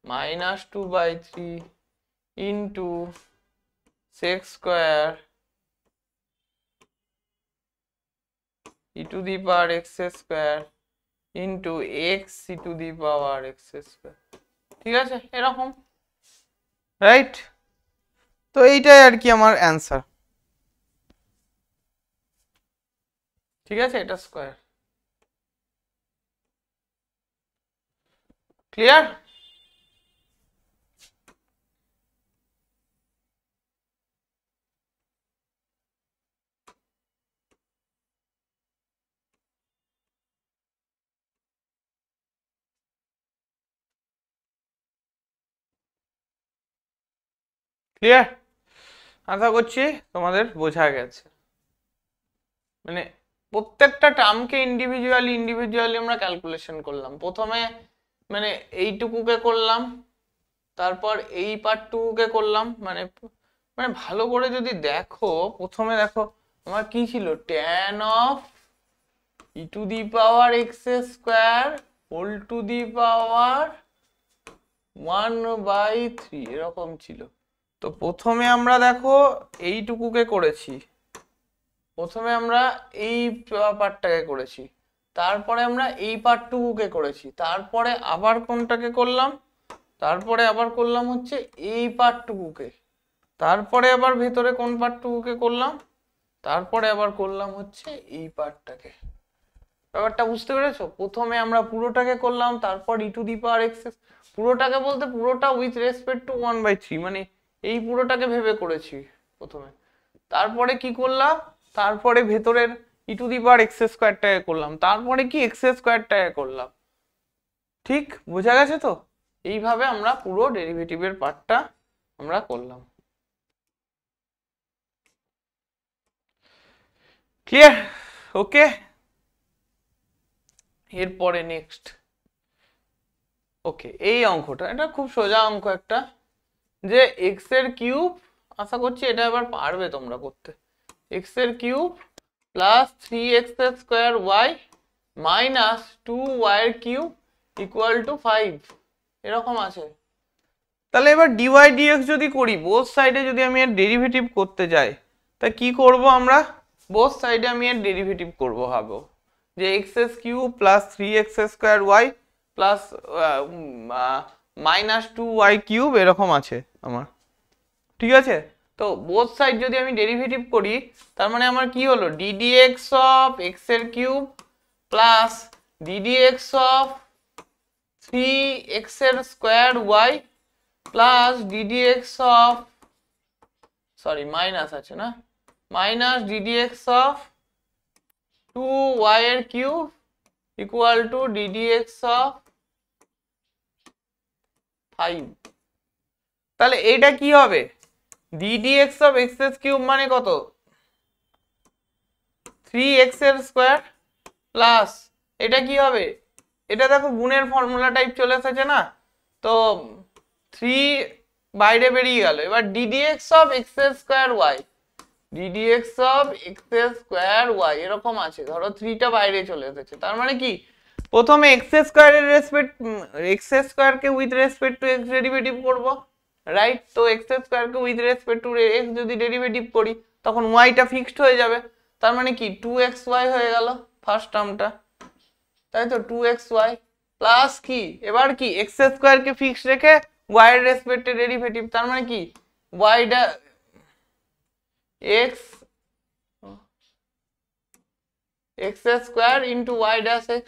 -2/3 into sec square e to the power x square into x e to the power x square. ঠিক আছে, এরকম, রাইট? তো এইটাই আর কি আমার অ্যান্সার। ঠিক আছে, এটা স্কয়ার। ক্লিয়ার? ক্লিয়ার? আশা করছি তোমাদের বোঝা গেছে। মানে প্রত্যেকটা টার্মকে ইন্ডিভিজুয়ালি আমরা ক্যালকুলেশন করলাম। প্রথমে মানে এইটুকুকে করলাম, তারপর এই পার্টটুকুকে করলাম। মানে মানে ভালো করে যদি দেখো, প্রথমে দেখো আমার কি ছিল, tan of e to the power x square whole to the power 1/3 এরকম ছিল। তো প্রথমে আমরা দেখো এইটুকুকে করেছি, প্রথমে আমরা এই পার্টটাকে করেছি, তারপরে আমরা এই পার্টটুকুকে করেছি, তারপরে আবার কোনটাকে করলাম, তারপরে আবার করলাম হচ্ছে এই পার্টটুকুকে, তারপরে আবার ভেতরে কোন পার্টটুকুকে করলাম, তারপরে আবার করলাম হচ্ছে এই পার্টটাকে। ব্যাপারটা বুঝতে পেরেছো? প্রথমে আমরা পুরোটাকে করলাম, তারপর e to the power x, পুরোটাকে বলতে পুরোটা উইথ রেসপেক্ট টু 1/3 মানে এই পুরোটাকে ভেবে করেছি প্রথমে। তারপরে কি করলাম, তারপরে ভেতরের e to the power x স্কয়ারটাকে করলাম, তারপরে কি x স্কয়ারটাকে করলাম। ঠিক বোঝা গেছে তো? এইভাবে আমরা পুরো ডেরিভেটিভের পার্টটা আমরা করলাম। ক্লিয়ার? ওকে, এরপরে নেক্সট। ওকে, এই অঙ্কটা এটা খুব সোজা অঙ্ক একটা, যে x এর কিউব, আশা করছি এটা এবার পারবে তোমরা করতে, x এর cube plus 3x square y minus 2y এর কিউব ইকুয়াল টু 5 এরকম আছে। তাহলে এবার ডিওয়াই ডিএক্স যদি করি, বোথ সাইডে যদি আমি এর ডেরিভেটিভ করতে যাই, তা কি করব আমরা? বোথ সাইডে আমি এর ডেরিভেটিভ করব, ভাবো যে X cube plus 3x square Y plus -2y cube এরকম আছে আমার, ঠিক আছে? তো বোথ সাইড যদি আমি ডেরিভেটিভ করি, তার মানে আমার কি হলো, ddx অফ x এর cube plus ddx of 3x এর square Y plus ddx of, sorry minus আছে না, মাইনাস ddx অফ 2y এর cube equal to ddx of 5। তাহলে এটা কি হবে, ddx অফ x এর কিউব মানে কত, 3x এর স্কোয়ার প্লাস এটা কি হবে, এটা দেখো গুণের ফর্মুলা টাইপ চলে এসেছে না, তো 3 বাইরে বেরিয়ে গেল, এবার ddx অফ x এর square y, ddx of x এর স্কোয়ার y এরকম আছে, ধরো 3টা বাইরে চলে এসেছে, তার মানে কি প্রথমে x স্কোয়ারের respect, x square K with respect to x derivative করব, রাইট? তো x square K with respect to x যদি ডেরিভেটিভ করি, তখন y টা ফিক্সড হয়ে যাবে, তার মানে কি 2xy হয়ে গেল ফার্স্ট টার্মটা, তাই তো 2xy প্লাস কি, এবার কি x স্কোয়ার কে ফিক্সড রেখে y এর রেসপেক্টে ডেরিভেটিভ, তার মানে কি y টা x square into y dash x,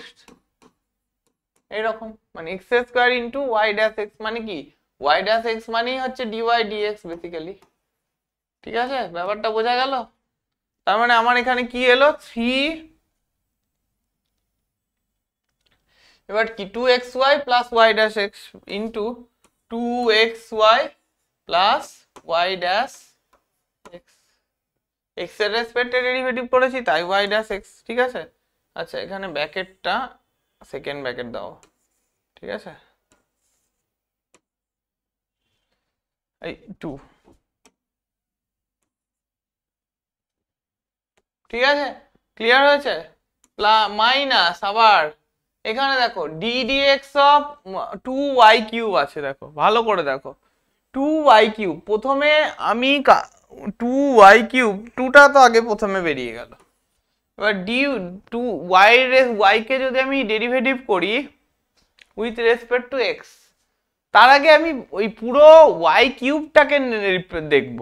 এইরকম মানে x square into y dash x মানে কি y ড্যাশ x মানেই হচ্ছে dy dx বেসিক্যালি, ঠিক আছে? ব্যাপারটা বোঝা গেল? তার মানে আমার এখানে কি এলো 3, এবার কি 2xy plus y dash x into 2xy plus y dash x, x এর রেসপেক্টে ডেরিভেটিভ করেছি তাই y ড্যাশ x, ঠিক আছে? আচ্ছা এখানে ব্র্যাকেটটা সেকেন্ড ব্র্যাকেট দাও, ঠিক আছে? এই 2, ঠিক আছে? ক্লিয়ার হয়েছে? মাইনাস আবার এখানে দেখো ddx অফ 2y কিউব আছে, দেখো ভালো করে দেখো 2y কিউব, প্রথমে আমি 2y কিউব 2টা তো আগে প্রথমে বেরিয়ে গেল, এবার y কে যদি আমি ডেরিভেটিভ করি উইথ রেসপেক্ট টু x, তার আগে আমি ওই পুরো y কিউবটাকে দেখব,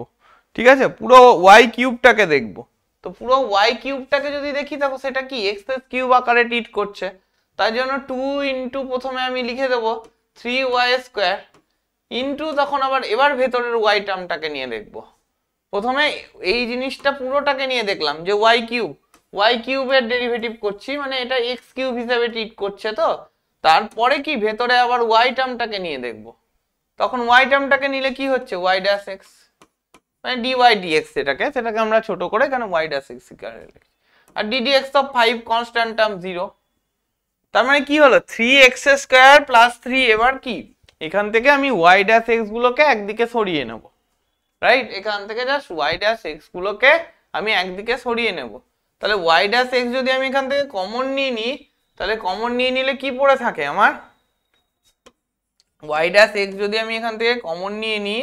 ঠিক আছে? পুরো y কিউবটাকে দেখব, তো পুরো y কিউবটাকে যদি দেখি তখন সেটা কি x কিউব আকারে ট্রিট করছে, তাই জন্য 2 ইন্টু প্রথমে আমি লিখে দেব 3y স্কোয়ার ইন্টু, তখন আবার এবার ভেতরের y টার্মটাকে নিয়ে দেখব, প্রথমে এই জিনিসটা পুরোটাকে নিয়ে দেখলাম যে y কিউবের ডেরিভেটিভ করছি, মানে এটা x কিউব হিসেবে ট্রিট করছে, তো তারপরে কি ভেতরে আবার y টার্মটাকে নিয়ে দেখব, তখন y টার্মটাকে নিলে কি হচ্ছে y ড্যাশ x, মানে dy dx, সেটাকে আমরা ছোট করে কেন y ড্যাশ x আর ddx অফ 5 কনস্ট্যান্ট টার্ম 0, তার মানে কি হলো 3x স্কয়ার প্লাস 3, এবার কি এখান থেকে আমি y ড্যাশ x গুলোকে একদিকে সরিয়ে নেব, রাইট? এখান থেকে জাস্ট y ড্যাশ x গুলোকে আমি একদিকে সরিয়ে নেব, তাহলে y ড্যাশ x যদি আমি এখান থেকে কমন নিয়ে নিই, তাহলে কমন নিয়ে নিলে কি পড়ে থাকে আমার, y ড্যাশ x যদি আমি এখান থেকে কমন নিয়ে নিই,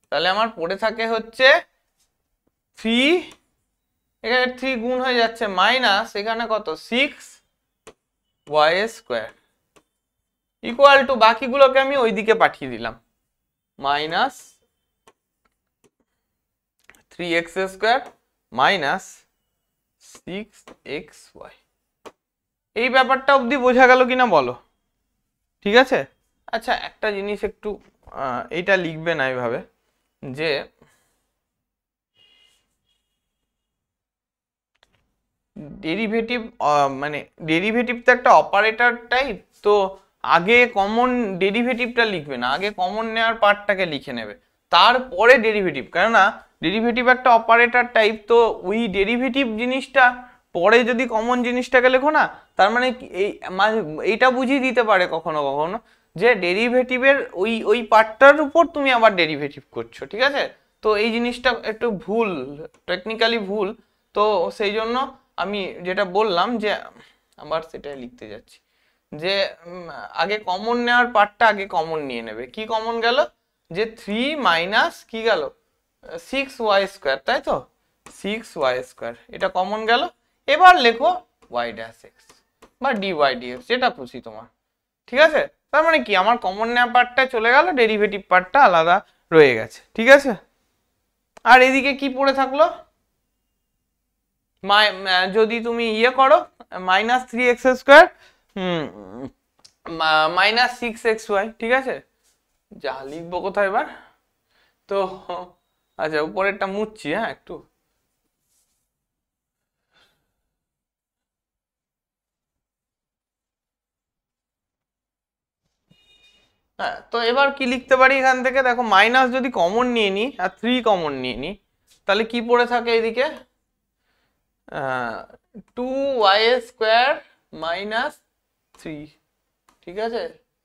তাহলে আমার পড়ে থাকে হচ্ছে 3, এখানে 3 গুণ হয়ে যাচ্ছে মাইনাস এখানে কত 6y স্কয়ার ইকুয়াল টু বাকিগুলোকে আমি ওইদিকে পাঠিয়ে দিলাম, minus 3x square minus 6xy। এই ব্যাপারটা অবধি বোঝা গেল কিনা বলো? ঠিক আছে? আচ্ছা একটা জিনিস একটু এইটা লিখবে না এইভাবে, যে ডেরিভেটিভ, মানে ডেরিভেটিভ তো একটা অপারেটর টাইপ, তো আগে কমন ডেরিভেটিভটা লিখবে না, আগে কমন নেওয়ার পার্টটাকে লিখে নেবে, তারপরে ডেরিভেটিভ, কেননা ডেরিভেটিভ একটা অপারেটর টাইপ, তো ওই ডেরিভেটিভ জিনিসটা পরে যদি কমন জিনিসটাকে লেখো না, তার মানে এইটা বুঝিয়ে দিতে পারে কখনো কখনো যে ডেরিভেটিভের ওই পার্টটার উপর তুমি আবার ডেরিভেটিভ করছো, ঠিক আছে? তো এই জিনিসটা একটু ভুল, টেকনিক্যালি ভুল, তো সেই জন্য আমি যেটা বললাম যে আবার সেটাই লিখতে যাচ্ছি, যে আগে কমন নেওয়ার পার্টটা আগে কমন নিয়ে নেবে। কি কমন গেল? যে 3 মাইনাস কি গেল 6y², তাই তো 6y², এটা কমন গেল। এবার লেখো y ড্যাশ এক্স বা ডিওয়াই ডিএক্স, যেটা খুশি তোমার। ঠিক আছে, তার মানে কি আমার কমন নেওয়া পার্টটা চলে গেল, ডেরিভেটিভ পার্টটা আলাদা রয়ে গেছে। ঠিক আছে, আর এদিকে কি পড়ে থাকলো, যদি তুমি ইয়ে করো -3x² -6xy, ঠিক আছে, যা লিখবো কোথায় এবার তো, আচ্ছা উপরেরটা মুছছি, হ্যাঁ একটু। হ্যাঁ, তো এবার কি লিখতে পারি এখান থেকে, দেখো মাইনাস যদি কমন নিয়ে নিই আর 3 কমন নিয়ে নিই, তাহলে কি পড়ে থাকে এদিকে 2y² -3, ঠিক আছে,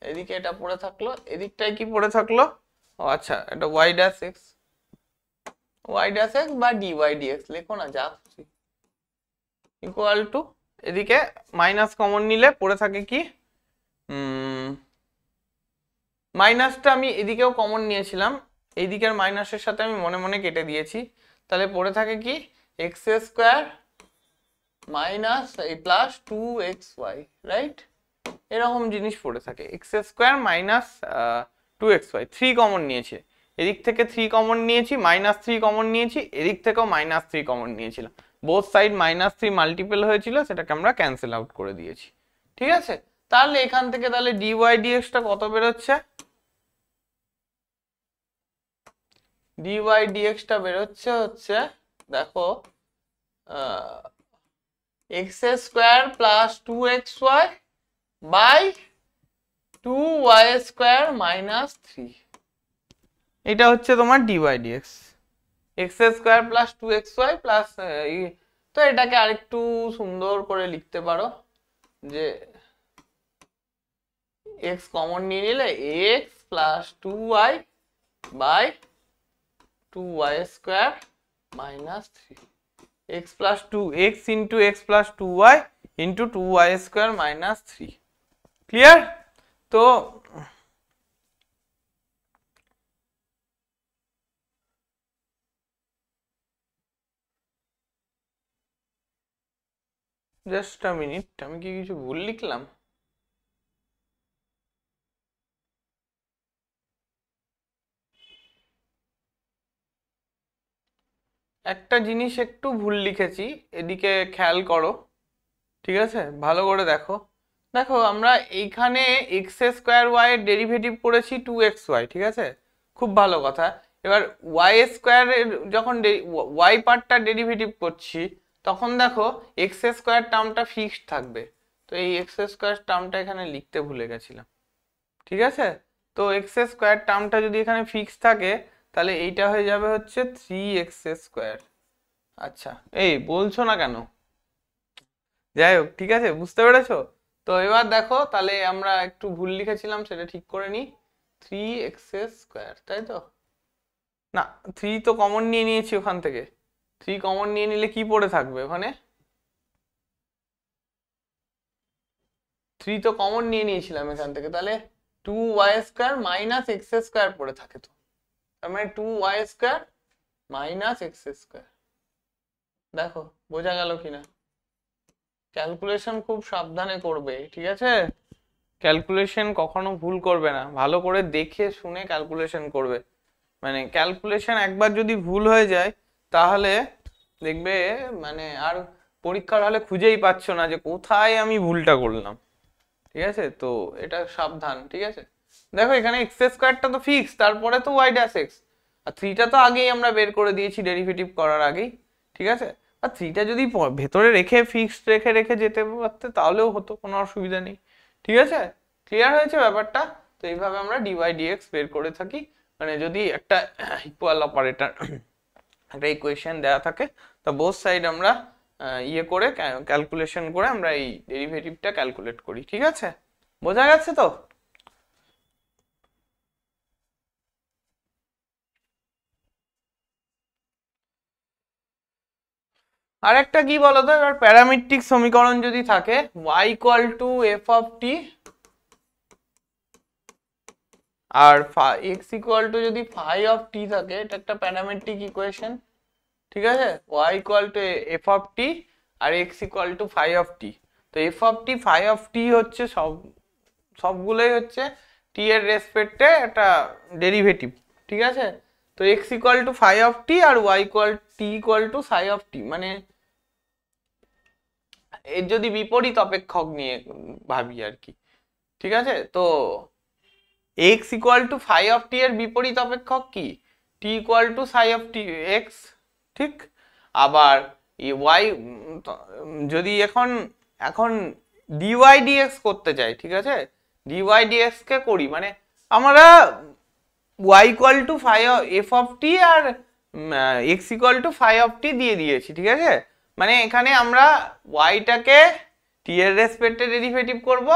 এদিকে এটা পড়ে থাকলো, এদিকটায় কি পড়ে থাকলো, ও আচ্ছা এটা y ড্যাশ এক্স, বা ডিওয়াই ডিএক্স লেখো না, যা খুশি, ইকুয়াল টু, এদিকে মাইনাস কমন নিলে পড়ে থাকে কি, মাইনাসটা আমি এদিকেও কমন নিয়েছিলাম, এই দিকের মাইনাসের সাথে আমি মনে মনে কেটে দিয়েছি, তাহলে পড়ে থাকে কি x² মাইনাস এই প্লাস 2xy, রাইট, এরকম জিনিস পড়ে থাকে, x² মাইনাস 2xy, 3 কমন নিয়েছে, এদিক থেকে 3 কমন নিয়েছি, -3 কমন নিয়েছি, এদিক থেকেও -3 কমন নিয়েছিলাম, বোথ সাইড -3 মাল্টিপল হয়েছিল, সেটাকে আমরা ক্যান্সেল আউট করে দিয়েছি। ঠিক আছে, তাহলে এখান থেকে তাহলে ডিওয়াই ডিএক্সটা কত বেরোচ্ছে, ডিওয়াই ডিএক্সটা বেরোচ্ছে হচ্ছে, দেখো x² plus 2xy by 2y² -3, এটা হচ্ছে তোমার dy dx, x² plus 2xy plus, তো এটাকে আরেকটু সুন্দর করে লিখতে পারো যে x কমন নিয়ে নিলে x plus 2y by 2y² -3, x plus 2 x into x plus 2y into 2y² -3, clear? তো জাস্ট আ মিনিট, আমি কি কিছু ভুল লিখলাম? একটা জিনিস একটু ভুল লিখেছি, এদিকে খেয়াল করো, ঠিক আছে, ভালো করে দেখো, দেখো আমরা এইখানে x² y এর ডেরিভেটিভ করেছি 2xy, ঠিক আছে, খুব ভালো কথা। এবার y² এর যখন y পার্টটা ডেরিভেটিভ করছি, তখন দেখো x² টার্মটা ফিক্সড থাকবে, তো এই x² টার্মটা এখানে লিখতে ভুলে গেছিলাম, ঠিক আছে, তো x² টার্মটা যদি এখানে ফিক্সড থাকে, তাহলে এইটা হয়ে যাবে হচ্ছে 3x²। আচ্ছা, এই বলছো না কেন, যাই হোক, ঠিক আছে, বুঝতে পেরেছো? তো এবার দেখো তাহলে আমরা একটু ভুল লিখেছিলাম, সেটা ঠিক করে নিই, 3x², তাই তো, না 3 তো কমন নিয়ে নিয়েছি ওখান থেকে, 3 কমন নিয়ে নিলে কি পড়ে থাকবে ওখানে, 3 তো কমন নিয়ে নিয়েছিলাম এখান থেকে, তাহলে 2y² -x² পড়ে থাকে, তো তার মানে 2y² -x², দেখো বোঝা গেল কিনা, ক্যালকুলেশন খুব সাবধানে করবে, ঠিক আছে, ক্যালকুলেশন কখনো ভুল করবে না, ভালো করে দেখে শুনে ক্যালকুলেশন করবে, মানে ক্যালকুলেশন একবার যদি ভুল হয়ে যায়, তাহলে দেখবে মানে আর পরীক্ষার হলে খুঁজেই পাচ্ছ না যে কোথায় আমি ভুলটা করলাম, ঠিক আছে, তো এটা সাবধান, ঠিক আছে। দেখো এখানে x² তো ফিক্স, তারপরে তো y ড্যাশ এক্স, আর 3টা তো আগেই আমরা বের করে দিয়েছি ডেরিভেটিভ করার আগেই, ঠিক আছে, আর 3টা যদি ভেতরে রেখে ফিক্সড রেখে রেখে যেতে পারতে তাহলেও হতো, কোনো অসুবিধা নেই, ঠিক আছে, ক্লিয়ার হয়েছে ব্যাপারটা? তো এইভাবে আমরা ডিওয়াই ডিএক্স বের করে থাকি, মানে যদি একটা ইকুয়াল অপারেটর একটা ইকুয়েশন দেওয়া থাকে, তো বোথ সাইড আমরা ইয়ে করে ক্যালকুলেশন করে আমরা এই ডেরিভেটিভটা ক্যালকুলেট করি, ঠিক আছে, বোঝা গেছে তো? আরেকটা কি বলতো, এবার প্যারামেট্রিক সমীকরণ যদি থাকে y = f of t আর এক্স ইকুয়াল টু যদি ফাই অফ টি থাকে, এটা একটা প্যারামেট্রিক ইকুয়েশন, ঠিক আছে, y equal to f of t আর x equal to phi of t. তো f of t phi of t হচ্ছে সবগুলোই হচ্ছে টি এর রেসপেক্টে একটা ডেরিভেটিভ, ঠিক আছে। তো x equal to phi of t আর Y equal to psi of t, মানে এর যদি বিপরীত অপেক্ষক নিয়ে ভাবি আর কি, ঠিক আছে। তো x equal to phi of t এর বিপরীত অপেক্ষক কি, t equal to psi of t x, ঠিক। আবার ওয়াই যদি এখন ডিওয়াই ডিএক্স করতে চাই, ঠিক আছে, ডিওয়াই ডিএক্স কে করি, মানে আমরা y equal to phi f of t আর x equal to phi of t দিয়ে দিয়েছি, ঠিক আছে। মানে এখানে আমরা ওয়াইটাকে টি এর রেসপেক্টে ডেরিভেটিভ করব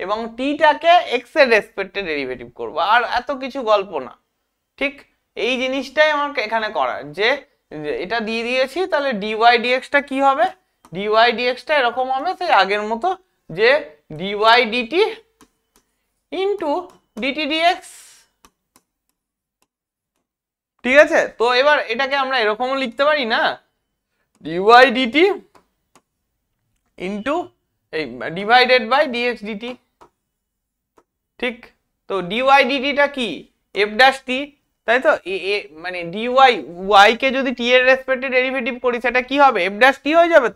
এবং টিটাকে এক্স এর রেসপেক্টে ডেরিভেটিভ করব, আর এত কিছু গল্প না, ঠিক। এই জিনিসটাই আমার এখানে করার, যে এটা দিয়ে দিয়েছি, তাহলে ডিওয়াই ডিএক্সটা কি হবে, ডিওয়াই ডিএক্সটা এরকম হবে সেই আগের মতো, যে dy dt into dt dx, ঠিক আছে। তো এবার এটাকে আমরা এরকমও লিখতে পারি না, ডিওয়াই ডিটি ইন্টু এই ডিভাইডেড বাই ডিএক্স ডিটি, ঠিক। তো ডিওয়াই ডিটিটা কি, এফ ড্যাশ টি, তাই তো, মানে ডিওয়াই ওয়াই কে যদি টি এর রেসপেক্টে ডেরিভেটিভ করি সেটা কি হবে, এফ ড্যাশ টি হয়ে যাবে।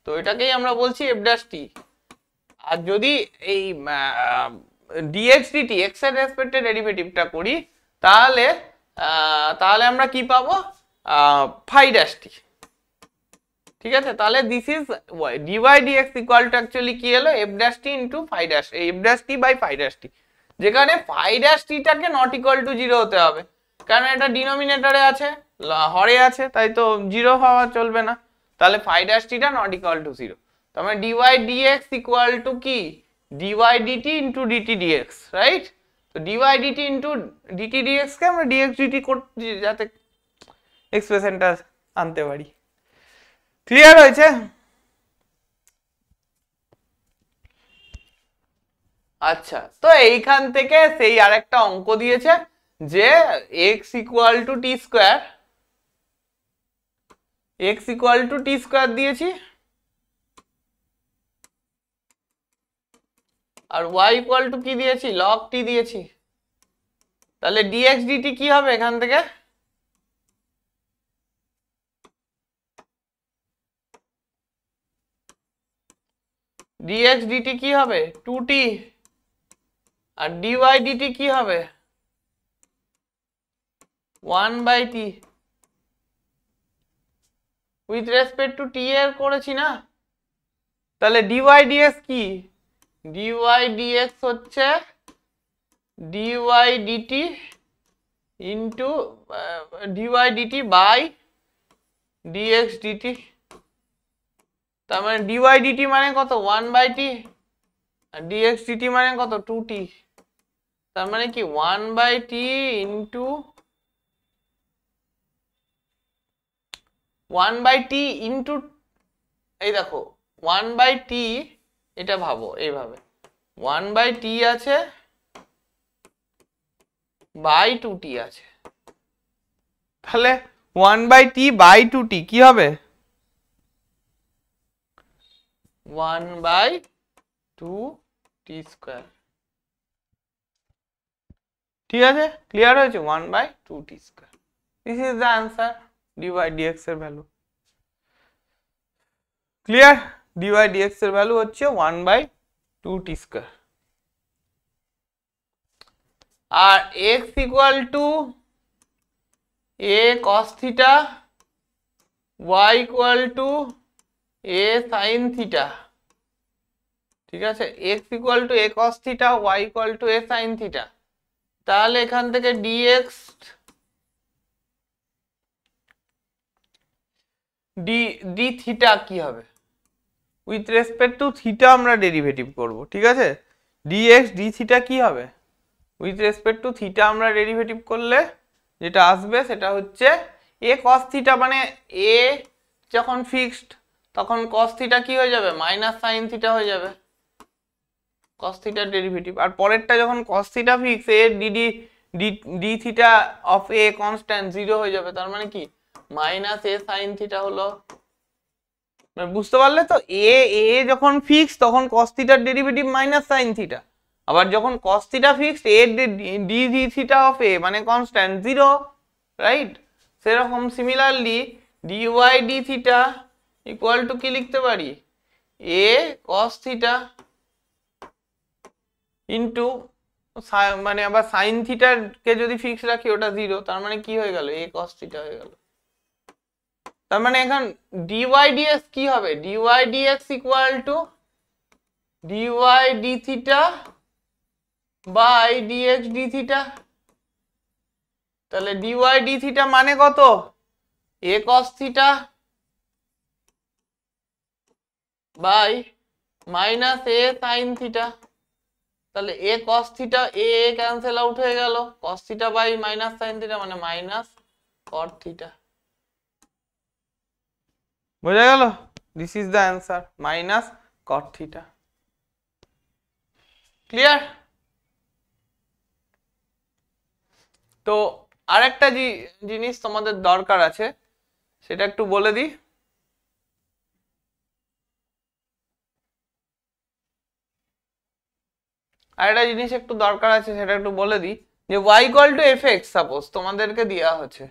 তো এটাকেই আমরা বলছি এফ ড্যাশ টি। আর যদি এই ডিএক্স ডিটি এক্স এর রেসপেক্টে ডেরিভেটিভটা করি, তাহলে আমরা কি পাবো, ফাই ড্যাশ টি, ঠিক আছে। তাহলে this is d y dx equal to actually কি হলো, f dash t into phi dash, f dash t by phi dash t, যেখানে ফাই ড্যাশ টিটাকে নট ইকুয়াল টু 0 হতে হবে, কারণ এটা ডিনোমিনেটরে আছে, হরে আছে, তাই তো 0 হওয়া চলবে না। তাহলে ফাই ড্যাশ টিটা নট ইকুয়াল টু 0, তার মানে ডিওয়াই ডিএক্স ইকুয়াল টু কি, d y d t into d t d x, right. তো d y d t into d t d x কে আমরা ডিএক্স ডিটি করতে যাতে এক্সপ্রেশনটা আনতে পারি। ক্লিয়ার হয়েছে? আচ্ছা, তো এইখান থেকে সেই আরেকটা অঙ্ক দিয়েছে যে এক্স ইকুয়াল টু টি স্কোয়ার, এক্স ইকুয়াল টু টি স্কোয়ার দিয়েছি, আর ওয়াই ইকুয়াল টু কি দিয়েছি, লগ টি দিয়েছি। তাহলে ডিএক্স ডিটি কি হবে এখান থেকে, ডিএক্স ডিটি কি হবে 2t, আর ডিওয়াই ডিটি কি হবে 1/t, উইথ রেসপেক্ট টু টি এর করেছি না। তাহলে ডিওয়াই ডিএক্স কি, ডিওয়াই ডিএক্স হচ্ছে dy dt into dy dt by dx dt. তার মানে ডিওয়াই ডিটি মানে কত 1/t, আর ডিএক্স ডিটি মানে কত 2t, তার মানে কি 1/t ইন্টু 1/t ইন্টু, এই দেখো 1/t, এটা ভাবো এইভাবে 1/t আছে বাই 2t আছে, তাহলে 1/t বাই 2t কি হবে 1/2t স্কয়ার, ঠিক আছে। ক্লিয়ার হয়েছে, 1/2t square, this is the answer, dy dx এর ভ্যালু। ক্লিয়ার, dy dx এর ভ্যালু হচ্ছে 1/2t স্কয়ার। আর x equal to a cos theta, y equal to a sin theta, ঠিক আছে। x equal to a cos theta, y equal to a sin theta, তাহলে এখান থেকে dx d theta কি হবে, উইথ রেসপেক্ট টু থিটা আমরা derivative করব, ঠিক আছে। dx d থিটা কি হবে, উইথ রেসপেক্ট টু থিটা আমরা ডেরিভেটিভ করলে যেটা আসবে সেটা হচ্ছে a cos থিটা, মানে a যখন ফিক্সড তখন cos থিটা কি হয়ে যাবে মাইনাস sin থিটা হয়ে যাবে, cos থিটার ডেরিভেটিভ। আর পরেরটা যখন cos theta fix, a D theta of a constant 0 হয়ে যাবে, তার মানে কি মাইনাস এ সাইন থিটা হলো। বুঝতে পারলে তো? এ যখন ফিক্স তখন cos থিটার ডেরিভেটিভ মাইনাস সাইন থিটা, আবার যখন cos theta fix a d theta of a মানে কনস্ট্যান্ট 0, রাইট? সেরকম similarly d y d theta equal to কি লিখতে পারি, এ cos থিটা ইন্টু মানে আবার সাইন থিটার কে যদি ফিক্স রাখি ওটা 0, তার মানে কি হয়ে গেল, এ cos থিটা হয়ে গেল। তার মানে এখন ডিওয়াই ডিএক্স কি হবে, dy dx equal to dy d theta by dx d theta. তাহলে ডিওয়াই ডি থিটা মানে কত, a cos theta by minus a sine theta. তাহলে a cos theta a cancel out হয়ে গেল, cos theta by minus sine theta মানে minus cot theta. বোঝা গেল? This is the answer, minus cot theta. Clear? তো আরেকটা জিনিস তোমাদের দরকার আছে, সেটা একটু বলে দিই। আরেকটা জিনিস একটু দরকার আছে, সেটা একটু বলে দিই যে y equal two fx suppose তোমাদেরকে দেওয়া হচ্ছে,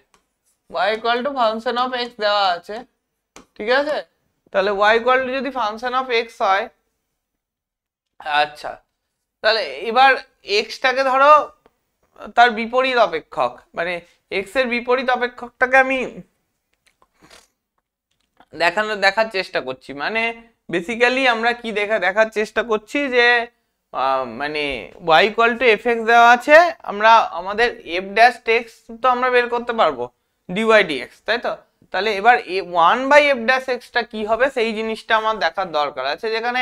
y equal to function of x দেওয়া আছে, ঠিক আছে? তাহলে y ইকুয়াল টু যদি ফাংশন অফ x হয়, আচ্ছা তাহলে এবার x টাকে ধরো তার বিপরীত অপেক্ষক, মানে x এর বিপরীত অপেক্ষকটাকে আমি দেখার চেষ্টা করছি। মানে বেসিক্যালি আমরা কি দেখার চেষ্টা করছি যে মানে y ইকুয়াল টু fx দেওয়া আছে, আমরা আমাদের f ড্যাশ x তো আমরা বের করতে পারবো dy dx, তাই তো? তাহলে এবার 1/f ড্যাশ x টা কি হবে সেই জিনিসটা আমার দেখার দরকার আছে, যেখানে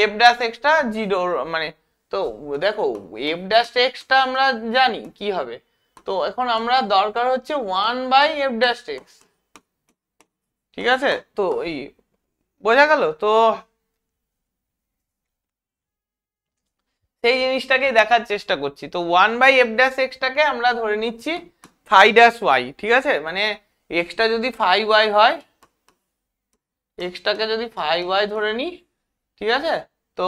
f ড্যাশ x টা 0, মানে তো দেখো f ড্যাশ x টা আমরা জানি কি হবে, তো এখন আমরা দরকার হচ্ছে 1/f ড্যাশ x, ঠিক আছে? তো এই বোঝা গেল তো? সেই জিনিসটাকে দেখার চেষ্টা করছি। তো 1/f ড্যাশ x টাকে আমরা ধরে নিচ্ছি phi ড্যাশ y, ঠিক আছে? মানে x টা যদি phi y হয়, x টাকে যদি phi y ধরে নিই, ঠিক আছে? তো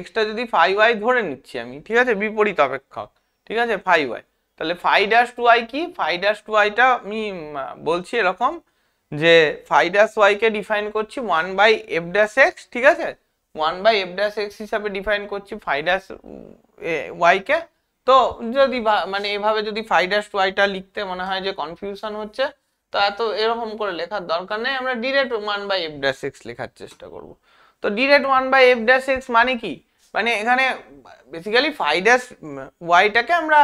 x টা যদি phi y ধরে নিচ্ছি আমি, ঠিক আছে, বিপরীত অপেক্ষক, ঠিক আছে, phi y, তাহলে phi ড্যাশ টু y কি, phi ড্যাশ টু y টা আমি বলছি এরকম যে phi ড্যাশ y কে ডিফাইন করছি 1/f ড্যাশ x, ঠিক আছে? 1/f ড্যাশ x হিসাবে ডিফাইন করছি phi ড্যাশ y কে। তো যদি মানে এভাবে যদি phi ড্যাশ y টা লিখতে মনে হয় যে কনফিউশন হচ্ছে, তো এত এরকম করে লেখার দরকার নেই, আমরা ডিরেক্ট 1/f ড্যাশ x লেখার চেষ্টা করব। তো ডিরেক্ট 1/f ড্যাশ x মানে কি, মানে এখানে বেসিক্যালি phi ড্যাশ y টাকে আমরা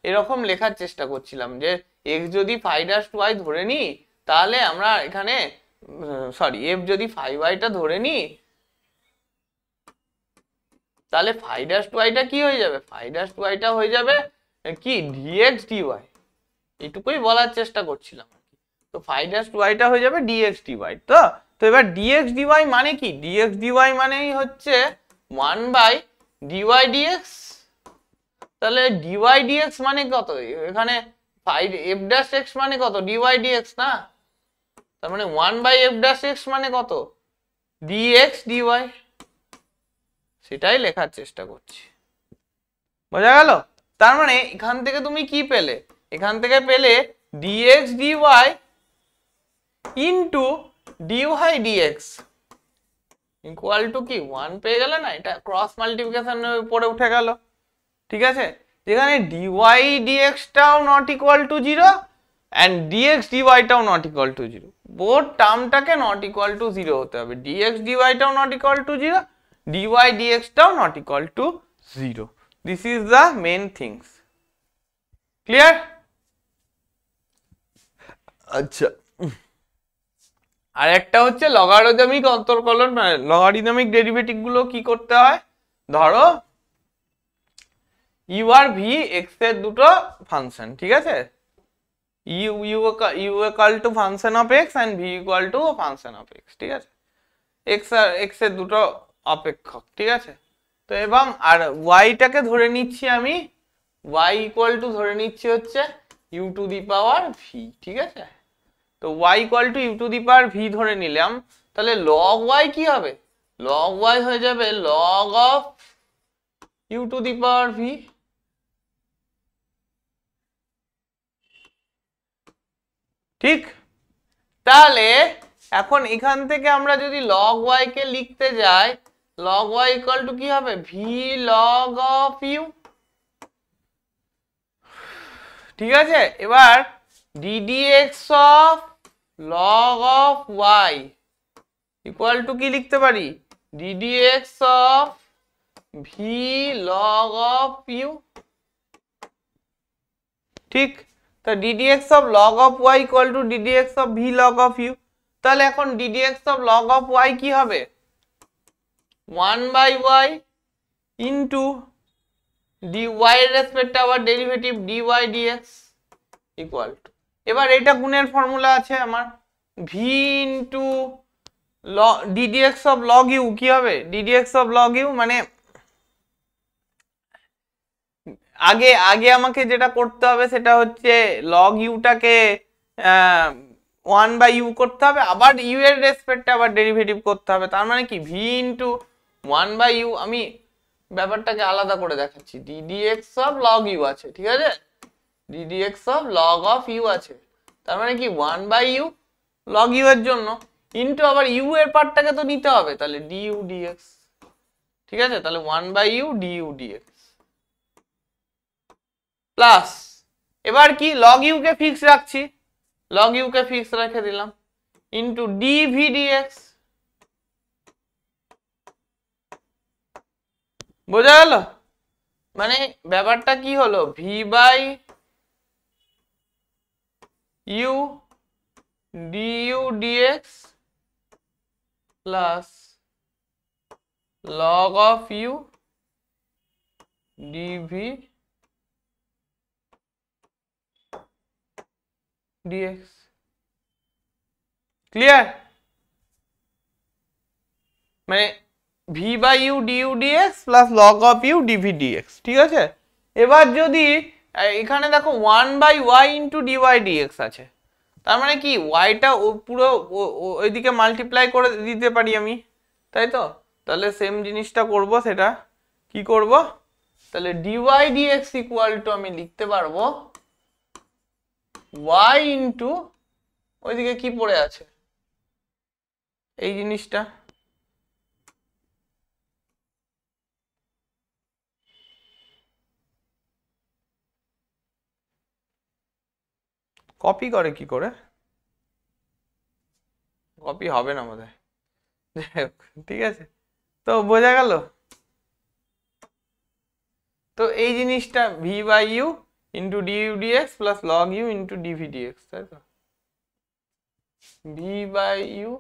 এরকম লেখার চেষ্টা করছিলাম যে x যদি phi ড্যাশ y ধরে নিই, তাহলে আমরা এখানে সরি f যদি phi y টা ধরে নিই, তাহলে phi ড্যাশ y টা কি হয়ে যাবে, phi ড্যাশ y টা হয়ে যাবে কি dx dy, এইটুকুই বলার চেষ্টা করছিলাম। তো phi ড্যাশ y টা হয়ে যাবে dx dy। তো তো এবার dx dy মানে কি, dx dy মানেই হচ্ছে 1/dy dx। তাহলে dy dx মানে কত, এখানে phi f ড্যাশ x মানে কত, dy dx না? তার মানে 1/f ড্যাশ x মানে কত, dx dy, সেটাই লেখার চেষ্টা করছি। বোঝা গেল? তার মানে এখান থেকে তুমি কি পেলে, এখান থেকে পেলে dx dy into dy dx equal to কি 1 পেয়ে গেলে না, এটা ক্রস মাল্টিপ্লিকেশনের উপরে উঠে গেল, ঠিক আছে? যেখানে dy dx টাও not equal to 0 and dx dy টাও নট ইকুয়াল টু 0, বোথ টার্মটাকে নট ইকুয়াল টু 0 হতে হবে, dx dy টাও not equal to 0, dy dx টাও not equal to 0। This is the main things. Clear? আচ্ছা, আর একটা হচ্ছে লগারিদমিক অন্তর্কলন, মানে লগারিদমিক ডেরিভেটিভ গুলো কি করতে হয়, ধরো u আর v x এর দুটো ফাংশন, ঠিক আছে? u equal to function of x and v equal to function of x, ঠিক আছে? x এর দুটো অপেক্ষক, ঠিক আছে? তো এবং আর y টাকে ধরে নিচ্ছি আমি y ইকুয়াল টু ধরে নিচ্ছি হচ্ছে u to the power v, ঠিক আছে? তো y equal to u to the power v ধরে নিলাম, তাহলে log y কি হবে? log y হয়ে যাবে log of u to the power v. ঠিক, তাহলে এখন এখান থেকে আমরা যদি log y কে লিখতে যাই, log y ইকুয়াল টু কি হবে? ভি log অফ ইউ, ঠিক আছে? এবার ddx of log of y equal to কি লিখতে পারি? ddx of v log of u, ঠিক? তো ddx of log of y equal to ddx of v log of u. তাহলে এখন ddx of log of y কি হবে? 1/y into dy এর রেসপেক্টে আবার derivative dy dx equal to, এবার এটা গুণের ফর্মুলা আছে আমার, v into ddx of log u কি হবে? ddx অফ log u মানে আগে আগে আমাকে যেটা করতে হবে সেটা হচ্ছে log u টাকে 1/u করতে হবে, আবার u এর রেসপেক্টে আবার ডেরিভেটিভ করতে হবে। তার মানে কি v ইন্টু 1/u, আমি ব্যাপারটাকে আলাদা করে দেখাচ্ছি, ddx অফ log u আছে, ঠিক আছে? ddx of log of u আছে, তার মানে কি 1/u log u এর জন্য ইন্টু আবার u এর পার্টটাকে তো নিতে হবে, তাহলে du dx, ঠিক আছে? তাহলে 1/u du dx প্লাস, এবার কি log u কে ফিক্স রাখছি, log u কে ফিক্স রেখে দিলাম, ইন্টু dv dx। বোঝা গেল? মানে ব্যাপারটা কি হলো? v by u du dx plus log of u dv dx, clear? মানে v by u du dx plus log of u dv dx, ঠিক আছে? এবার যদি এখানে দেখো 1/y ইন্টু dy dx আছে, তার মানে কি yটা পুরো ওইদিকে মাল্টিপ্লাই করে দিতে পারি আমি, তাই তো? তাহলে সেম জিনিসটা করব, সেটা কি করব? তাহলে dy dx ইকুয়াল টু আমি লিখতে পারবো y ইন্টু ওইদিকে কি পড়ে আছে এই জিনিসটা, কপি করে কি করে? কপি হবে না বোধহয়, ঠিক আছে? তো বোঝা গেল? তো এই জিনিসটা v by u into du dx plus log u into dv dx, তাই তো? v by u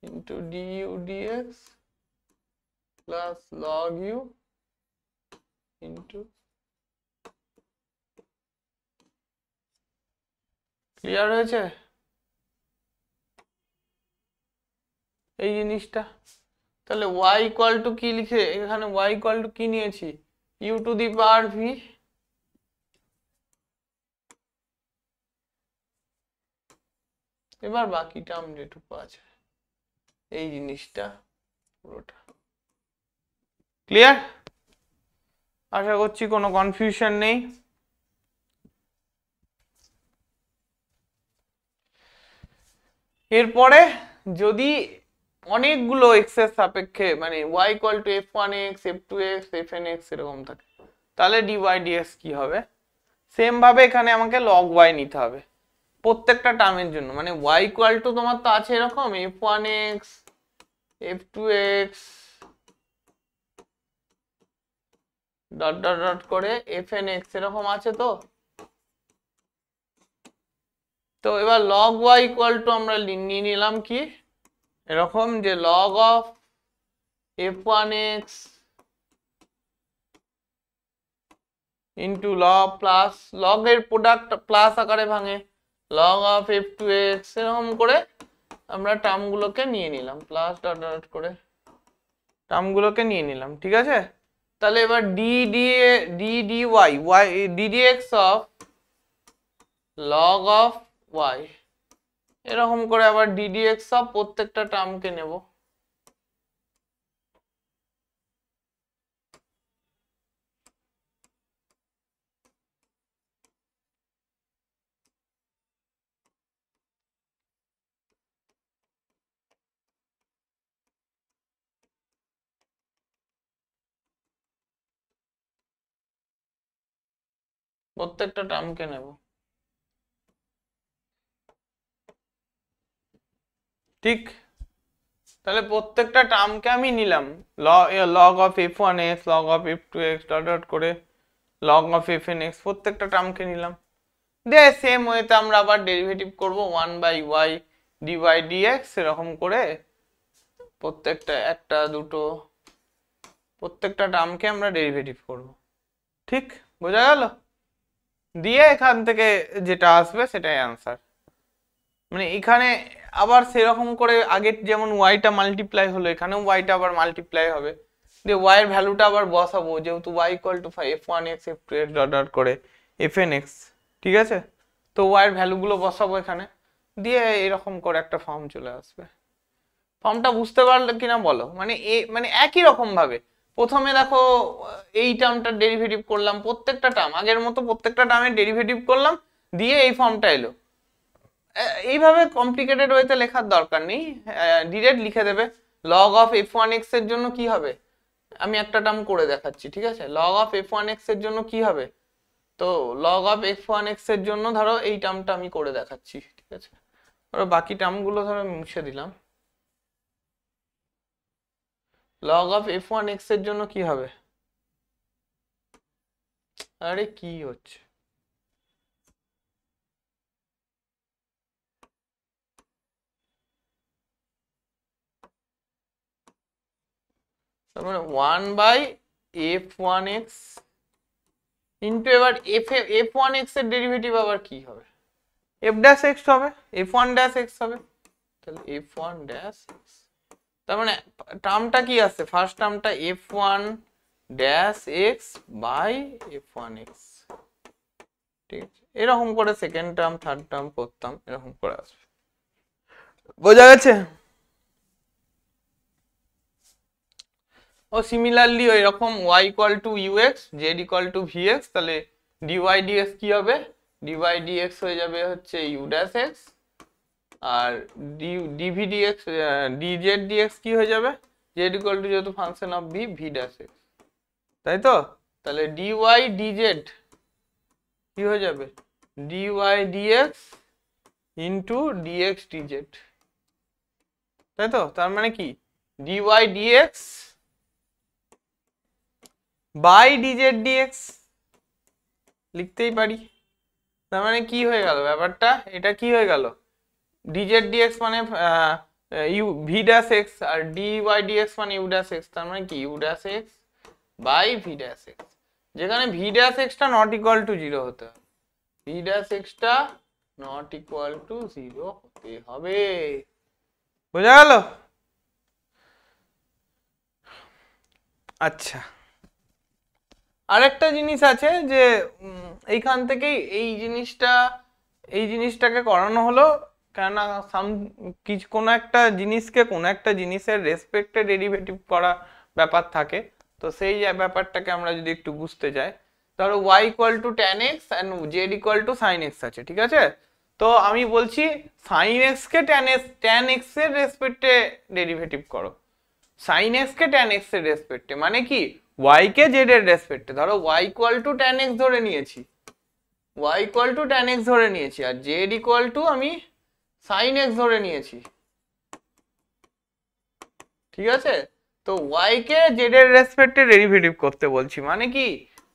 into du dx plus log u into, clear হয়েছে এই জিনিসটা? তাহলে y ইকুয়াল টু কি লিখে, এখানে y ইকুয়াল টু কি নিয়েছি? u two the power v, এবার বাকি টার্ম যেটুকু আছে এই জিনিসটা পুরোটা ক্লিয়ার? আশা করছি কোনো কনফিউশন নেই। এরপরে যদি অনেকগুলো x এর সাপেক্ষে মানে y equal to f1x f2x fnx এরকম থাকে, তাহলে dy dx কি হবে? সেম ভাবে এখানে আমাকে log y নিতে হবে প্রত্যেকটা টার্মের জন্য, মানে y ইকুয়াল টু তোমার তো আছে এরকম f1x f2x dot dot dot করে fnx এরকম আছে তো। তো এবার log y ইকুয়াল টু আমরা নিয়ে নিলাম কি এরকম, যে log of f1x into log plus log এর প্রোডাক্ট প্লাস আকারে ভাঙে log অফ f2x, এরকম করে আমরা টার্মগুলোকে নিয়ে নিলাম, প্লাস ডট ডট করে টার্মগুলোকে নিয়ে নিলাম, ঠিক আছে? তাহলে এবার ddx of log of y, এরকম করে আবার ddx অফ প্রত্যেকটা টার্মকে নেব। প্রত্যেকটা টার্মকে নেব, ঠিক? তাহলে প্রত্যেকটা টার্মকে আমি নিলাম, log of f1x, log of f2x dot dot করে log অফ fnx, প্রত্যেকটা টার্মকে নিলাম। দিয়ে সেম ওয়েতে আমরা আবার ডেরিভেটিভ করব 1/y dy dx, এরকম করে প্রত্যেকটা একটা দুটো প্রত্যেকটা টার্মকে আমরা ডেরিভেটিভ করব, ঠিক? বোঝা গেল? দিয়ে এখান থেকে যেটা আসবে সেটাই অ্যান্সার। মানে এখানে আবার সেরকম করে আগে যেমন ওয়াইটা মাল্টিপ্লাই হলো, এখানেও ওয়াইটা আবার মাল্টিপ্লাই হবে, দিয়ে ওয়াই এর ভ্যালুটা আবার বসাবো, যেহেতু y equal to f1x f2x dot dot করে fnx, ঠিক আছে? তো ওয়াই এর ভ্যালুগুলো বসাবো এখানে, দিয়ে এরকম করে একটা ফর্ম চলে আসবে। ফর্মটা বুঝতে পারলে কিনা বলো? মানে একই রকম ভাবে প্রথমে দেখো এই টার্মটার ডেরিভেটিভ করলাম, প্রত্যেকটা টার্ম আগের মতো প্রত্যেকটা টার্মের ডেরিভেটিভ করলাম, দিয়ে এই ফর্মটা এলো। এইভাবে কমপ্লিকেটেড ওয়েতে লেখার দরকার নেই, ডিরেক্ট লিখে দেবে। log অফ f1x এর জন্য কি হবে, আমি একটা টার্ম করে দেখাচ্ছি, ঠিক আছে? log অফ f1x এর জন্য কি হবে, তো log অফ f1x এর জন্য ধরো এই টার্মটা আমি করে দেখাচ্ছি, ঠিক আছে? ধরো বাকি টার্মগুলো ধরো আমি মুছে দিলাম। log অফ f1x এর জন্য কি হবে, আরে কি হচ্ছে, তার মানে 1/f1x ইন্টু, এবার f1x এর ডেরিভেটিভ আবার কি হবে, f ড্যাশ x হবে, f1 ড্যাশ x হবে, তাহলে f1 ড্যাশ x, তার মানে টার্মটা কি আছে, ফার্স্ট টার্মটা f1 dash x by f1x, ঠিক আছে? এরকম করে সেকেন্ড টার্ম থার্ড টার্ম করতাম, এরকম করে আসবে। বোঝা গেছে? ও সিমিলারলি ওই রকম y equal two ux, z equal two vx, তাহলে dy dx কি হবে, dy dx হয়ে যাবে হচ্ছে u ড্যাশ x, আর dv dx dz dx কি হয়ে যাবে, z ইকুয়াল টু যেহেতু function of v dash x, তাই তো? তাহলে dy dz কি হয়ে যাবে, dy dx into dx dz, তাই তো? তার মানে কি dy dx by dz dx লিখতেই পারি। তার মানে কি হয়ে গেল ব্যাপারটা, এটা কি হয়ে গেল, dz dx মানে v ড্যাশ x, আর dy dx মানে u ড্যাশ x, তার মানে কি u dash x by v dash x, যেখানে v ড্যাশ x টা নট ইকুয়াল টু 0 হতে হবে, v ড্যাশ x টা নট ইকুয়াল টু 0 হতে হবে। বোঝা গেল? আচ্ছা, আরেকটা জিনিস আছে যে এইখান থেকেই এই জিনিসটাকে করানো হলো, কেননা কোনো একটা জিনিসকে কোনো একটা জিনিসের রেসপেক্টে ডেরিভেটিভ করা ব্যাপার থাকে, তো সেই ব্যাপারটাকে আমরা যদি একটু বুঝতে যাই, ধরো y equal two tan x and z equal two sin x আছে, ঠিক আছে? তো আমি বলছি sin x কে tan x এর রেসপেক্টে ডেরিভেটিভ করো, sin x কে tan x এর রেসপেক্টে, মানে কি y কে z এর রেসপেক্টে, ধরো y equal two tan x ধরে নিয়েছি, y equal two tan x ধরে নিয়েছি, আর z ইকুয়াল টু আমি sin x ধরে নিয়েছি, ঠিক আছে? তো y কে z এর রেসপেক্টে ডেরিভেটিভ করতে বলছি, মানে কি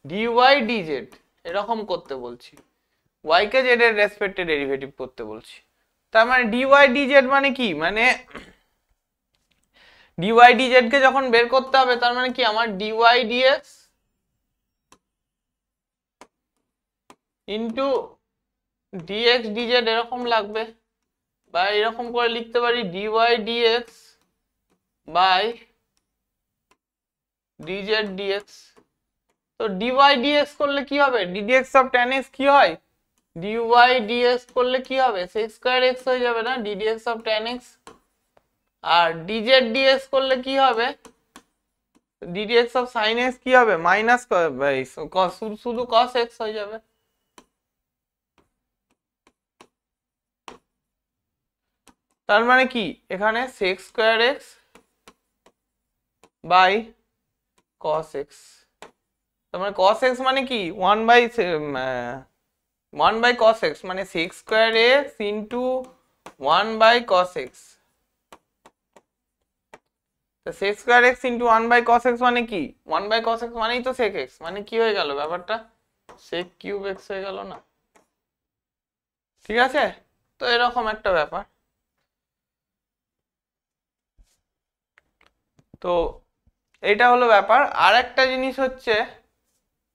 dy dz এরকম করতে বলছি, y কে z এর রেসপেক্টে ডেরিভেটিভ করতে বলছি। তার মানে dy dz মানে কি, মানে dy dz কে যখন বের করতে হবে, তার মানে কি আমার dy dx into dx dz এরকম লাগবে, বা এরকম করে লিখতে পারি dy dx by dz dx। তো dy dx করলে কি হবে, ddx অফ tan x কি হয়, dy dx করলে কি হবে sec স্কয়ার x হয়ে যাবে না ddx অফ tan x। আর dz dx করলে কি হবে, ddx অফ sin x কি হবে মাইনাস শুধু cos x হয়ে যাবে। তার মানে কি এখানে sec square x by cos x, তার মানে cos x মানে কি 1 বাই cos x মানে sec square x into 1 by cos x। তো sec square x into 1 by cos x মানে কি 1 বাই cos x মানেই তো sec x, মানে কি হয়ে গেল ব্যাপারটা sec কিউব x হয়ে গেল না, ঠিক আছে। তো এরকম একটা ব্যাপার। তো এটা হলো ব্যাপার। আর একটা জিনিস হচ্ছে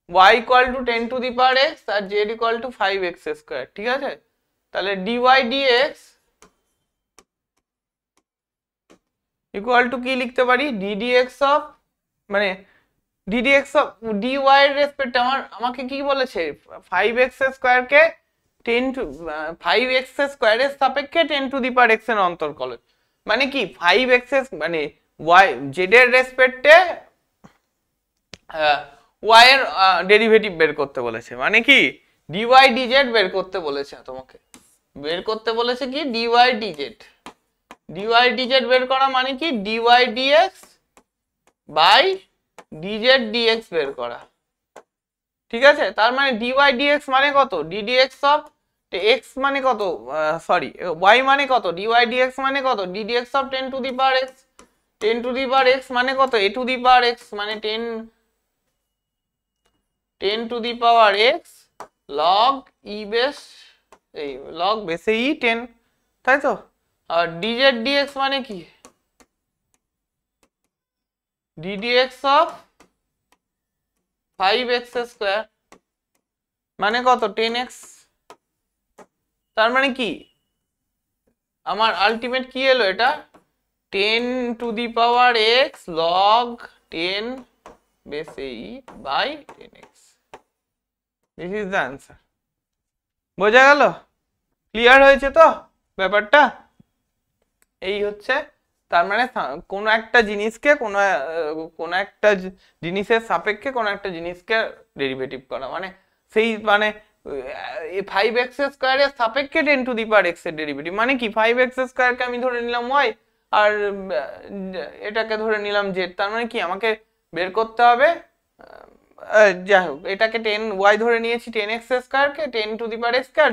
y equal to 10 to the power x আর z equal to 5x square, ঠিক আছে। তাহলে dy dx ইকুয়াল টু কি লিখতে পারি, ddx অফ মানে ddx অফ dy এর রেসপেক্টে আমাকে কি বলেছে 5x স্কয়ার কে 10 টু 5x স্কয়ারের সাপেক্ষে 10 টু দি পাওয়ার x এর অন্তর্কলন, মানে কি 5x মানে y z এর রেসপেক্টে y এর ডেরিভেটিভ বের করতে বলেছে, মানে কি dy dz বের করতে বলেছে, তোমাকে বের করতে বলেছে কি dy dz। dy dz বের করা মানে কি dy dx by dz dx বের করা, ঠিক আছে। তার মানে dy dx মানে কত, ddx অফ x মানে কত, সরি y মানে কত, dy dx মানে কত, ddx of 10 to the power x, 10 to the power x মানে কত a to the power x মানে 10 to the power x log e base এই log বেসে e 10, তাই তো। আর dz dx মানে কি ddx অফ 5x স্কয়ার মানে কত 10x। তার মানে কি আমার আলটিমেট কি এলো, এটা 10 to the power x log 10 বেসে e by 10x। This is the answer. বোঝা গেল, ক্লিয়ার হয়েছে তো ব্যাপারটা, এই হচ্ছে। তার মানে কোন একটা জিনিসকে কোন একটা জিনিসের সাপেক্ষে কোন একটা জিনিসকে ডেরিভেটিভ করা, মানে সেই মানে 5x স্কয়ারের সাপেক্ষে 10 টু দি পাওয়ার x এর ডেরিভেটিভ, মানে কি 5x স্কয়ারকে আমি ধরে নিলাম y আর এটাকে ধরে নিলাম z। তার মানে কি আমাকে বের করতে হবে, যাই হোক এটাকে 10y ধরে নিয়েছি 10x স্কয়ারকে 10 to the power x square,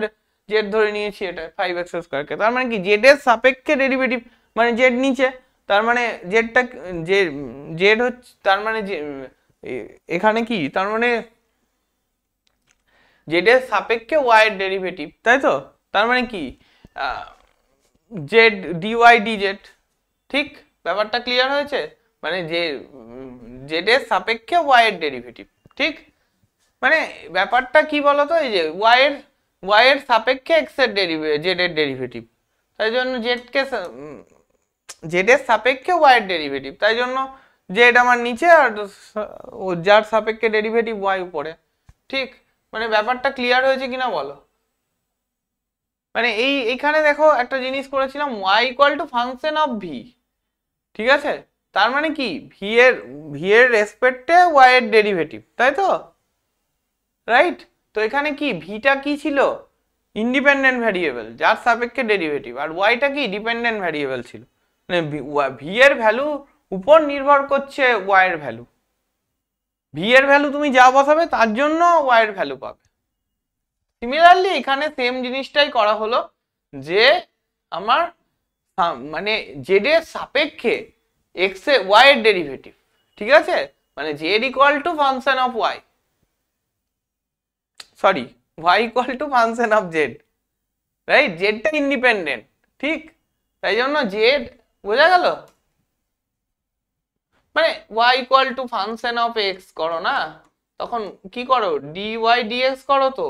z ধরে নিয়েছি এটা 5x স্কয়ারকে। তার মানে কি z এর সাপেক্ষে ডেরিভেটিভ মানে z নিচে, তার মানে জেডটা জেড হচ্ছে, তার মানে এখানে কি তার মানে জেড এর সাপেক্ষে y এর ডেরিভেটিভ, তাই তো। তার মানে কি জেড ডিওয়াই ডিজেড, ঠিক ব্যাপারটা ক্লিয়ার হয়েছে, মানে যে জেড এর সাপেক্ষে y এর ডেরিভেটিভ, ঠিক। মানে ব্যাপারটা কি বলতো, এই যে y এর সাপেক্ষে x এর ডেরিভেটিভ z এর ডেরিভেটিভ, তাই জন্য z এর সাপেক্ষে y এর ডেরিভেটিভ, তাই জন্য z আমার নিচে আর যার সাপেক্ষে ডেরিভেটিভ y উপরে, ঠিক। মানে ব্যাপারটা ক্লিয়ার হয়েছে কিনা বলো। মানে এইখানে দেখো একটা জিনিস করেছিলাম y equal to function of v, ঠিক আছে। তার মানে কি v এর রেসপেক্টে y এর ডেরিভেটিভ, তাই তো, রাইট। তো এখানে কি ভিটা কি ছিল ইন্ডিপেন্ডেন্ট ভ্যারিয়েবল যার সাপেক্ষে ডেরিভেটিভ, আর ওয়াইটা কি ডিপেন্ডেন্ট ভ্যারিয়েবল ছিল, মানে ভি এর ভ্যালু উপর নির্ভর করছে ওয়াই এর ভ্যালু, ভি এর ভ্যালু তুমি যা বসাবে তার জন্য ওয়াই এর ভ্যালু পাবে। সিমিলারলি এখানে সেম জিনিসটাই করা হলো, যে আমার মানে জেড এর সাপেক্ষে এক্স এ ওয়াই এর ডেরিভেটিভ, ঠিক আছে, মানে z equal to function of y, sorry y equal to function of z, right, জেডটা ইন্ডিপেন্ডেন্ট, ঠিক। তাই জন্য জেড, বোঝা গেল, মানে y equal to function of x করো না, তখন কি করো dy dx করো, তো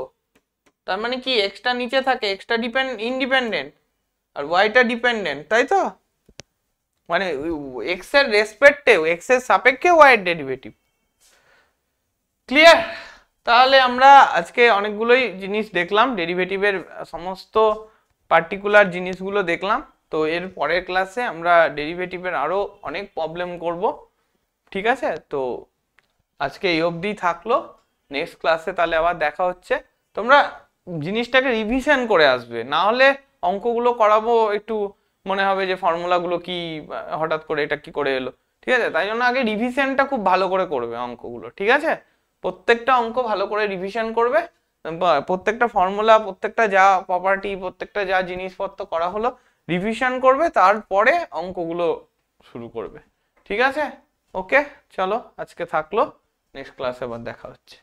তার মানে কি এক্সটা নিচে থাকে, এক্সটা ইন্ডিপেন্ডেন্ট আর ওয়াইটা ডিপেন্ডেন্ট, তাই তো। মানে এক্স এর রেসপেক্টে এক্স এর সাপেক্ষে ওয়াই এর ডেরিভেটিভ। ক্লিয়ার? তাহলে আমরা আজকে অনেকগুলোই জিনিস দেখলাম, ডেরিভেটিভের সমস্ত পার্টিকুলার জিনিসগুলো দেখলাম। তো এর পরের ক্লাসে আমরা ডেরিভেটিভের আরো অনেক প্রবলেম করব, ঠিক আছে? তো আজকে এই অবধি থাকলো, নেক্সট ক্লাসে তাহলে আবার দেখা হচ্ছে। তোমরা জিনিসটাকে রিভিশন করে আসবে, না হলে অঙ্কগুলো করাবো একটু মনে হবে যে ফর্মুলাগুলো কি হঠাৎ করে এটা কি করে এলো, ঠিক আছে? তাই জন্য আগে রিভিশনটা খুব ভালো করে করবে অঙ্কগুলো, ঠিক আছে? প্রত্যেকটা অঙ্ক ভালো করে রিভিশন করবে, প্রত্যেকটা ফর্মুলা, প্রত্যেকটা যা প্রপার্টি, প্রত্যেকটা যা জিনিসপত্র করা হলো রিভিশন করবে, তারপরে অঙ্কগুলো শুরু করবে, ঠিক আছে? ওকে, চলো আজকে থাকলো, নেক্সট ক্লাসে আবার দেখা হচ্ছে।